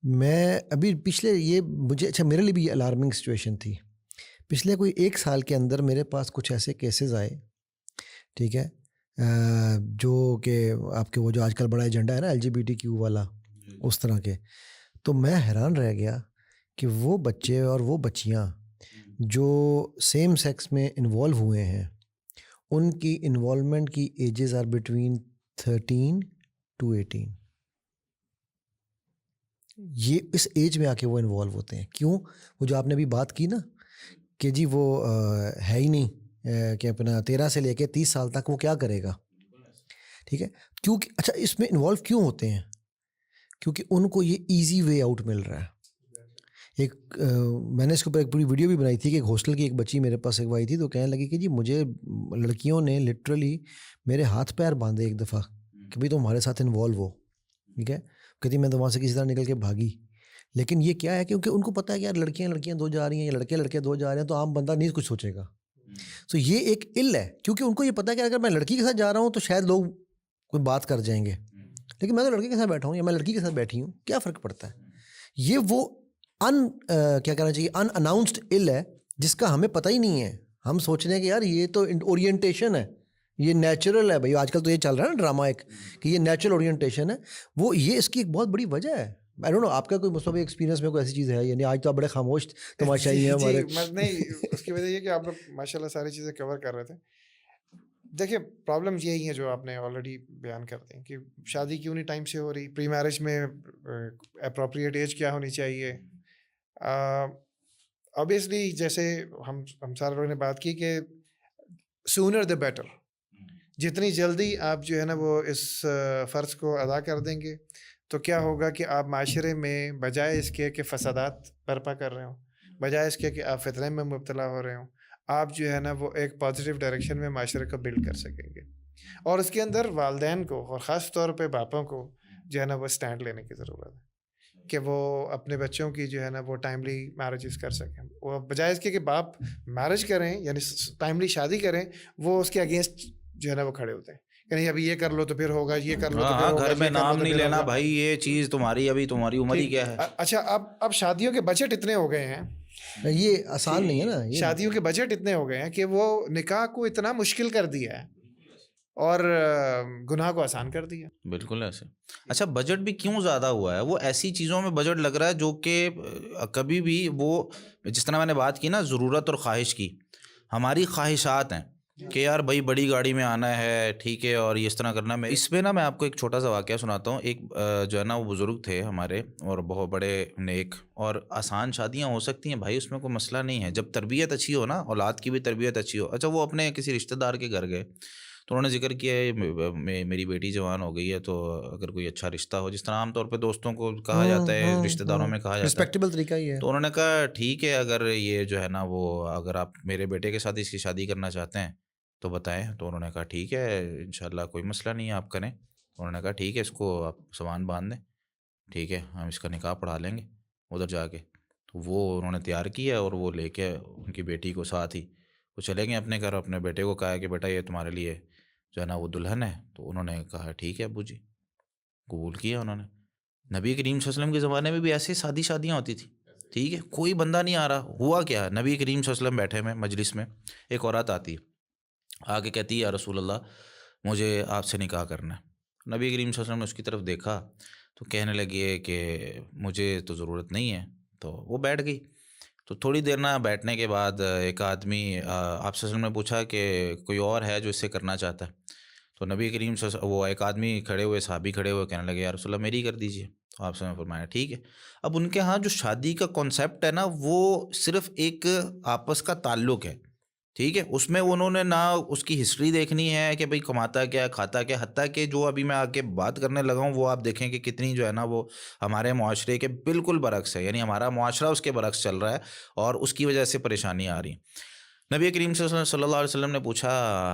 میں ابھی پچھلے یہ مجھے اچھا میرے لیے بھی یہ الارمنگ سچویشن تھی. پچھلے کوئی 1 سال کے اندر میرے پاس کچھ ایسے کیسز آئے, ٹھیک ہے, جو کہ آپ کے وہ جو آج کل بڑا ایجنڈا ہے نا LGBTQ والا, اس طرح کے. تو میں حیران رہ گیا کہ وہ بچے اور وہ بچیاں جو سیم سیکس میں انوالو ہوئے ہیں, ان کی انوالومنٹ کی ایجز آر بٹوین 13 to 18. یہ اس ایج میں آ کے وہ انوالو ہوتے ہیں. کیوں؟ وہ جو آپ نے ابھی بات کی نا کہ جی وہ ہے ہی نہیں کہ اپنا 13 سے لے کے 30 سال تک وہ کیا کرے گا. ٹھیک ہے, کیونکہ اچھا اس میں انوالو کیوں ہوتے ہیں؟ کیونکہ ان کو یہ ایزی وے آؤٹ مل رہا ہے. ایک میں نے اس کے اوپر ایک پوری ویڈیو بھی بنائی تھی کہ ایک ہاسٹل کی ایک بچی میرے پاس ایک آئی تھی, تو کہنے لگی کہ جی مجھے لڑکیوں نے لٹرلی میرے ہاتھ پیر باندھے ایک دفعہ کہ بھائی تم ہمارے ساتھ انوالو ہو. ٹھیک ہے, کہتی میں تو وہاں سے کسی طرح نکل کے بھاگی. لیکن یہ کیا ہے کیونکہ ان کو پتہ ہے کہ یار لڑکیاں دو جا رہی ہیں یا لڑکے دو جا رہے ہیں, تو عام بندہ نہیں کچھ سوچے گا. تو یہ ایک عل ہے, کیونکہ ان کو یہ پتہ ہے کہ اگر میں لڑکی کے ساتھ جا رہا ہوں تو شاید لوگ کوئی بات کر جائیں گے, لیکن میں تو لڑکے کے ساتھ بیٹھا ہوں یا میں لڑکی کے ساتھ بیٹھی ہوں, کیا فرق پڑتا ہے. یہ وہ کیا کہنا چاہیے ان اناؤنسڈ عل ہے جس کا ہمیں پتہ ہی نہیں ہے. ہم سوچ رہے ہیں کہ یار یہ تو اورینٹیشن ہے, یہ نیچرل ہے. بھائی آج کل تو یہ چل رہا ہے نا ڈرامہ ایک کہ یہ نیچرل اورینٹیشن ہے, وہ یہ اس کی ایک بہت بڑی وجہ ہے. آئی ڈونٹ نو آپ کا کوئی مصطفی ایکسپیرینس میں کوئی ایسی چیز ہے, یعنی آج تو آپ بڑے خاموش تماشائی ہیں ہمارے. نہیں, اس کی وجہ یہ کہ آپ لوگ ماشاء اللہ ساری چیزیں کور کر رہے تھے. دیکھیں پرابلم یہی ہیں جو آپ نے آلریڈی بیان کرتے ہیں کہ شادی کیوں نہیں ٹائم سے ہو رہی, پری میرج میں اپروپریٹ ایج کیا ہونی چاہیے. obviously جیسے ہم سارے لوگوں نے بات کی کہ سونر دا بیٹر, جتنی جلدی آپ جو ہے نا وہ اس فرض کو ادا کر دیں گے تو کیا ہوگا کہ آپ معاشرے میں بجائے اس کے کہ فسادات برپا کر رہے ہوں, بجائے اس کے کہ آپ فتنے میں مبتلا ہو رہے ہوں, آپ جو ہے نا وہ ایک پازیٹیو ڈائریکشن میں معاشرے کو بلڈ کر سکیں گے. اور اس کے اندر والدین کو اور خاص طور پہ باپوں کو جو ہے نا وہ اسٹینڈ لینے کی ضرورت ہے کہ وہ اپنے بچوں کی جو ہے نا وہ ٹائملی میرجز کر سکیں. وہ بجائے اس کے کہ باپ میرج کریں یعنی ٹائملی شادی کریں, وہ اس کے اگینسٹ جو ہے نا وہ کھڑے ہوتے ہیں کہ نہیں ابھی یہ کر لو تو پھر ہوگا, یہ کر لو تو پھر ہاں ہوگا, گھر میں یہ کر لو نام تو نہیں پھر لینا ہوگا. بھائی, یہ چیز تمہاری ابھی تمہاری عمر ہی کیا ہے. اچھا اب شادیوں کے بجٹ اتنے ہو گئے ہیں, یہ آسان نہیں ہے نا, یہ شادیوں کے بجٹ اتنے ہو گئے ہیں کہ وہ نکاح کو اتنا مشکل کر دیا ہے اور گناہ کو آسان کر دیا. بالکل ایسے. اچھا بجٹ بھی کیوں زیادہ ہوا ہے؟ وہ ایسی چیزوں میں بجٹ لگ رہا ہے جو کہ کبھی بھی وہ, جس طرح میں نے بات کی نا ضرورت اور خواہش کی, ہماری خواہشات ہیں کہ یار بھائی بڑی گاڑی میں آنا ہے, ٹھیک ہے, اور یہ اس طرح کرنا ہے. اس پہ نا میں آپ کو ایک چھوٹا سا واقعہ سناتا ہوں. ایک جو ہے نا وہ بزرگ تھے ہمارے اور بہت بڑے نیک, اور آسان شادیاں ہو سکتی ہیں بھائی, اس میں کوئی مسئلہ نہیں ہے جب تربیت اچھی ہو نا, اولاد کی بھی تربیت اچھی ہو. اچھا وہ اپنے کسی رشتہ دار کے گھر گئے تو انہوں نے ذکر کیا ہے میری بیٹی جوان ہو گئی ہے, تو اگر کوئی اچھا رشتہ ہو, جس طرح عام طور پہ دوستوں کو کہا جاتا ہے, رشتہ داروں میں کہا جاتا ہے, رسپیکٹیبل طریقہ ہی ہے. تو انہوں نے کہا ٹھیک ہے, اگر یہ جو ہے نا وہ اگر آپ میرے بیٹے کے ساتھ اس کی شادی کرنا چاہتے ہیں تو بتائیں. تو انہوں نے کہا ٹھیک ہے انشاءاللہ کوئی مسئلہ نہیں ہے, آپ کریں. انہوں نے کہا ٹھیک ہے, اس کو آپ سامان باندھ دیں, ٹھیک ہے, ہم اس کا نکاح پڑھا لیں گے ادھر جا کے. تو وہ انہوں نے تیار کیا اور وہ لے کے ان کی بیٹی کو ساتھ ہی وہ چلے گئے اپنے گھر. اپنے بیٹے کو کہا کہ بیٹا یہ تمہارے لیے جو ہے نا وہ دلہن ہے. تو انہوں نے کہا ٹھیک ہے ابو جی, قبول کیا انہوں نے. نبی کریم صلی اللہ علیہ وسلم کے زمانے میں بھی ایسے شادیاں ہوتی تھیں, ٹھیک ہے, کوئی بندہ نہیں آ رہا. ہوا کیا, نبی کریم صلی اللہ علیہ وسلم بیٹھے میں مجلس میں, ایک عورت آتی ہے, آ کے کہتی ہے یا رسول اللہ مجھے آپ سے نکاح کرنا ہے. نبی کریم صلی اللہ علیہ وسلم نے اس کی طرف دیکھا تو کہنے لگی ہے کہ مجھے تو ضرورت نہیں ہے. تو وہ بیٹھ گئی. تو تھوڑی دیر نہ بیٹھنے کے بعد ایک آدمی آپ صلی اللہ علیہ وسلم نے پوچھا کہ کوئی اور ہے جو اس سے کرنا چاہتا ہے. تو نبی کریم صلی اللہ علیہ وسلم, وہ ایک آدمی کھڑے ہوئے, صحابی کھڑے ہوئے, کہنے لگے یا رسول اللہ میری کر دیجیے. تو آپ نے فرمایا ٹھیک ہے. اب ان کے ہاں جو شادی کا کانسیپٹ ہے نا وہ صرف ایک آپس کا تعلق ہے, ٹھیک ہے, اس میں انہوں نے نہ اس کی ہسٹری دیکھنی ہے کہ بھئی کماتا کیا کھاتا کیا. حتیٰ کہ جو ابھی میں آگے بات کرنے لگا ہوں وہ آپ دیکھیں کہ کتنی جو ہے نا وہ ہمارے معاشرے کے بالکل برعکس ہے, یعنی ہمارا معاشرہ اس کے برعکس چل رہا ہے اور اس کی وجہ سے پریشانی آ رہی ہیں. نبی کریم صلی اللہ علیہ وسلم نے پوچھا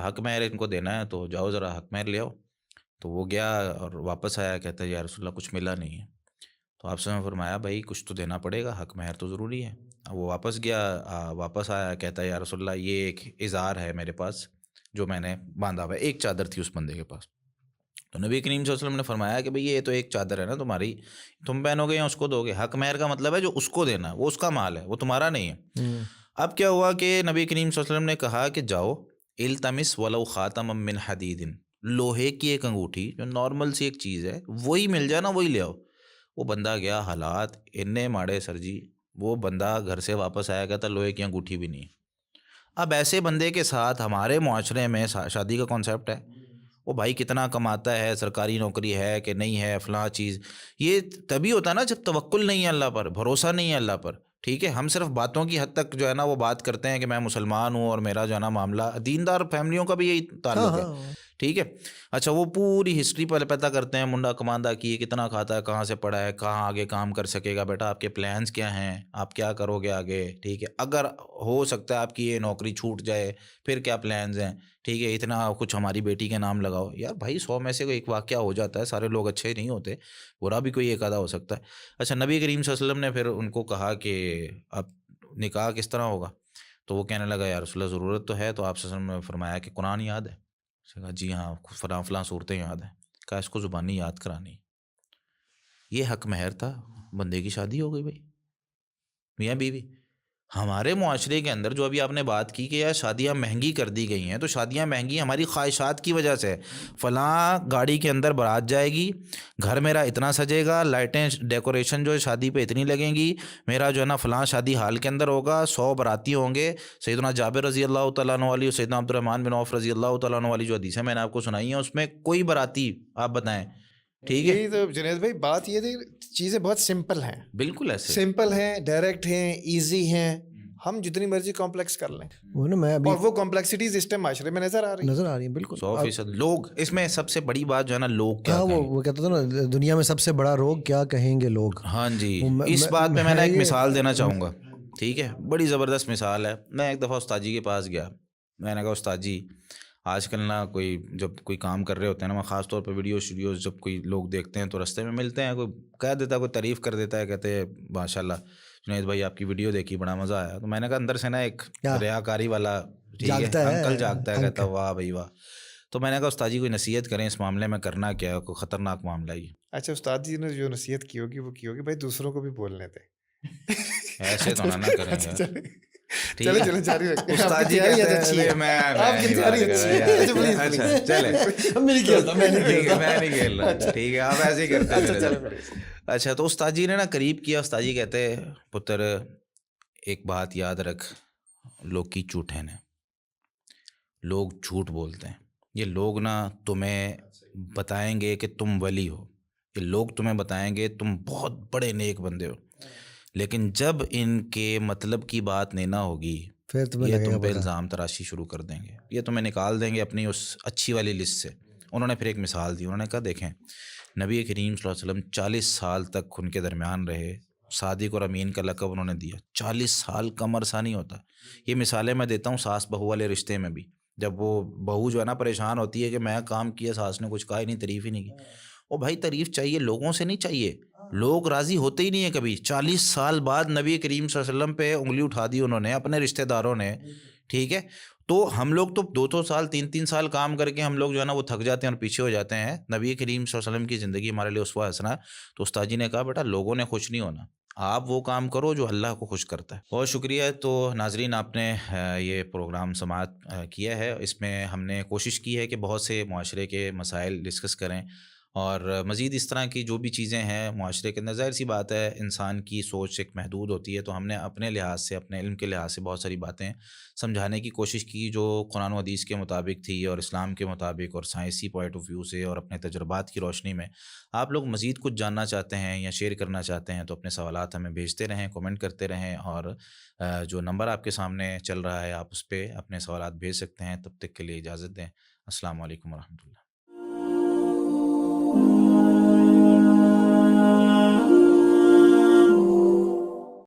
حق مہر ان کو دینا ہے تو جاؤ ذرا حق مہر لے آؤ. تو وہ گیا اور واپس آیا, کہتا ہے یا رسول اللہ کچھ ملا نہیں ہے. تو آپ نے فرمایا بھائی کچھ تو دینا پڑے گا, حق مہر تو ضروری ہے. وہ واپس گیا, واپس آیا, کہتا ہے یا رسول اللہ یہ ایک اظہار ہے میرے پاس جو میں نے باندھا ہوا ہے, ایک چادر تھی اس بندے کے پاس. تو نبی کریم صلی اللہ علیہ وسلم نے فرمایا کہ بھئی یہ تو ایک چادر ہے نا تمہاری, تم پہنو گے یا اس کو دو گے. حق مہر کا مطلب ہے جو اس کو دینا, وہ اس کا مال ہے, وہ تمہارا نہیں ہے. اب کیا ہوا کہ نبی کریم صلی اللہ علیہ وسلم نے کہا کہ جاؤ التمس ولو خاتما من حدید, لوہے کی ایک انگوٹھی جو نارمل سی ایک چیز ہے وہی مل جائے نا وہی لے آؤ. وہ بندہ گیا, حالات اتنے ماڑے سر جی, وہ بندہ گھر سے واپس آیا, کہتا لوہے کی انگوٹھی بھی نہیں. اب ایسے بندے کے ساتھ ہمارے معاشرے میں شادی کا کانسیپٹ ہے, وہ بھائی کتنا کماتا ہے, سرکاری نوکری ہے کہ نہیں ہے, فلاں چیز. یہ تبھی ہوتا ہے نا جب توکل نہیں ہے اللہ پر, بھروسہ نہیں ہے اللہ پر, ٹھیک ہے. ہم صرف باتوں کی حد تک جو ہے نا وہ بات کرتے ہیں کہ میں مسلمان ہوں اور میرا جو ہے نا معاملہ, دیندار فیملیوں کا بھی یہی تعلق ہے, ٹھیک ہے. اچھا وہ پوری ہسٹری پر پتہ کرتے ہیں, منڈا کماندہ کی, کتنا کھاتا ہے, کہاں سے پڑھا ہے, کہاں آگے کام کر سکے گا, بیٹا آپ کے پلانس کیا ہیں, آپ کیا کرو گے آگے, ٹھیک ہے. اگر ہو سکتا ہے آپ کی یہ نوکری چھوٹ جائے پھر کیا پلانز ہیں, ٹھیک ہے, اتنا کچھ ہماری بیٹی کے نام لگاؤ. یار بھائی 100 میں سے کوئی ایک واقعہ ہو جاتا ہے, سارے لوگ اچھے نہیں ہوتے, برا بھی کوئی ایک آدھا ہو سکتا ہے. اچھا نبی کریم صلی اللہ علیہ وسلم نے پھر ان کو کہا کہ اب نکاح کس طرح ہوگا. تو وہ کہنے لگا یا رسول اللہ ضرورت تو ہے. تو آپ صلی اللہ علیہ وسلم نے فرمایا کہ قرآن یاد ہے. کہا جی ہاں فلاں فلاں صورتیں یاد ہیں. کہا اس کو زبانی یاد کرانی. یہ حق مہر تھا, بندے کی شادی ہو گئی بھائی, میاں بیوی. ہمارے معاشرے کے اندر جو ابھی آپ نے بات کی کہ یار شادیاں مہنگی کر دی گئی ہیں, تو شادیاں مہنگی ہماری خواہشات کی وجہ سے. فلاں گاڑی کے اندر بارات جائے گی, گھر میرا اتنا سجے گا, لائٹیں ڈیکوریشن جو ہے شادی پہ اتنی لگیں گی, میرا جو ہے نا فلاں شادی ہال کے اندر ہوگا, 100 باراتی ہوں گے. سیدنا جابر رضی اللہ تعالیٰ عنہ والی اور سیدنا عبد الرحمن بن عوف رضی اللہ تعالیٰ عنہ والی جو حدیث ہے میں نے آپ کو سنائی ہیں, اس میں کوئی باراتی آپ بتائیں, ٹھیک ہے. یہی تو جنید بھائی بات یہ تھی, چیزیں بہت سمپل ہیں, بالکل ایسے سمپل ہیں, ڈائریکٹ ہیں, ایزی ہیں. ہم جتنی مرضی کمپلیکس کر لیں, میں اور وہ کمپلیکسٹیز اس ٹائم معاشرے میں نظر آ رہی ہیں. بالکل 100%. لوگ اس میں سب سے بڑی بات جو ہے نا لوگ کیا کہیں. وہ کہتا تھا نا دنیا میں سب سے بڑا روگ کیا کہیں گے لوگ. ہاں جی, اس بات پہ میں نے ایک مثال دینا چاہوں گا, ٹھیک ہے, بڑی زبردست مثال ہے. میں ایک دفعہ استاد جی کے پاس گیا, میں نے کہا استاد جی آج کل نا کوئی جب کوئی کام کر رہے ہوتے ہیں نا, میں خاص طور پہ ویڈیوز جب کوئی لوگ دیکھتے ہیں تو رستے میں ملتے ہیں, کوئی کہہ دیتا ہے, کوئی تعریف کر دیتا ہے, کہتے ہیں ماشاء اللہ جنید بھائی آپ کی ویڈیو دیکھی بڑا مزہ آیا. تو میں نے کہا اندر سے نا ایک ریاکاری والا, ٹھیک ہے, انکل جاگتا ہے, کہتا واہ بھائی واہ. تو میں نے کہا استاد جی کوئی نصیحت کریں اس معاملے میں، کرنا کیا ہے، کوئی خطرناک معاملہ ہے یہ. اچھا استاد جی نے جو نصیحت کی ہوگی وہ کی ہوگی بھائی دوسروں کو بھی بولنے دیں. ایسے تو نہ کریں اچھا، یار. چلیں ٹھیک ہے چلیں جاری رکھیں. استاد جی کہتے ہیں نہیں میں آپ کی نہیں تیاری بات کر اچھی رہا ہے. یار. پلیز اچھا چلے میں نہیں کھیلتا، میں نہیں ٹھیک ہے کھیلتا. میں نہیں کھیل رہا. ٹھیک ہے آپ ایسے ہی کرتے ہیں اچھا میرے چلیں ساتھ. اچھا تو استاد جی نے نا قریب کیا. استاد جی کہتے پتر ایک بات یاد رکھ، لوگ کی جھوٹے ہیں، لوگ جھوٹ بولتے ہیں. یہ لوگ نا تمہیں بتائیں گے کہ تم ولی ہو، یہ لوگ تمہیں بتائیں گے تم بہت بڑے نیک بندے ہو، لیکن جب ان کے مطلب کی بات نہیں نہ ہوگی پھر تمہیں یہ لگے گا تم پہ پتہ. الزام تراشی شروع کر دیں گے، یہ تمہیں نکال دیں گے اپنی اس اچھی والی لسٹ سے. انہوں نے پھر ایک مثال دی. انہوں نے کہا دیکھیں نبی کریم صلی اللہ علیہ وسلم 40 سال تک ان کے درمیان رہے. صادق اور امین کا لقب انہوں نے دیا. 40 سال کم عرصہ نہیں ہوتا. یہ مثالیں میں دیتا ہوں ساس بہو والے رشتے میں بھی. جب وہ بہو جو ہے نا پریشان ہوتی ہے کہ میں کام کیا ساس نے کچھ کہا ہی نہیں، تعریف ہی نہیں کی. او بھائی تعریف چاہیے، لوگوں سے نہیں چاہیے. لوگ راضی ہوتے ہی نہیں ہیں کبھی. 40 سال بعد نبی کریم صلی اللہ علیہ وسلم پہ انگلی اٹھا دی انہوں نے، اپنے رشتہ داروں نے. ٹھیک ہے تو ہم لوگ تو 2 سال 3 سال کام کر کے ہم لوگ جو ہے نا وہ تھک جاتے ہیں اور پیچھے ہو جاتے ہیں. نبی کریم صلی اللہ علیہ وسلم کی زندگی ہمارے لیے اسوہ حسنہ. تو استاد جی نے کہا بیٹا لوگوں نے خوش نہیں ہونا، آپ وہ کام کرو جو اللہ کو خوش کرتا ہے. بہت شکریہ. تو ناظرین آپ نے یہ پروگرام سماعت کیا ہے. اس میں ہم نے کوشش کی ہے کہ بہت سے معاشرے کے مسائل ڈسکس کریں، اور مزید اس طرح کی جو بھی چیزیں ہیں معاشرے کے اندر. ظاہر سی بات ہے انسان کی سوچ ایک محدود ہوتی ہے، تو ہم نے اپنے لحاظ سے اپنے علم کے لحاظ سے بہت ساری باتیں سمجھانے کی کوشش کی جو قرآن و حدیث کے مطابق تھی اور اسلام کے مطابق اور سائنسی پوائنٹ آف ویو سے اور اپنے تجربات کی روشنی میں. آپ لوگ مزید کچھ جاننا چاہتے ہیں یا شیئر کرنا چاہتے ہیں تو اپنے سوالات ہمیں بھیجتے رہیں، کومنٹ کرتے رہیں، اور جو نمبر آپ کے سامنے چل رہا ہے آپ اس پہ اپنے سوالات بھیج سکتے ہیں. تب تک کے لیے اجازت دیں. السلام علیکم ورحمۃ اللہ.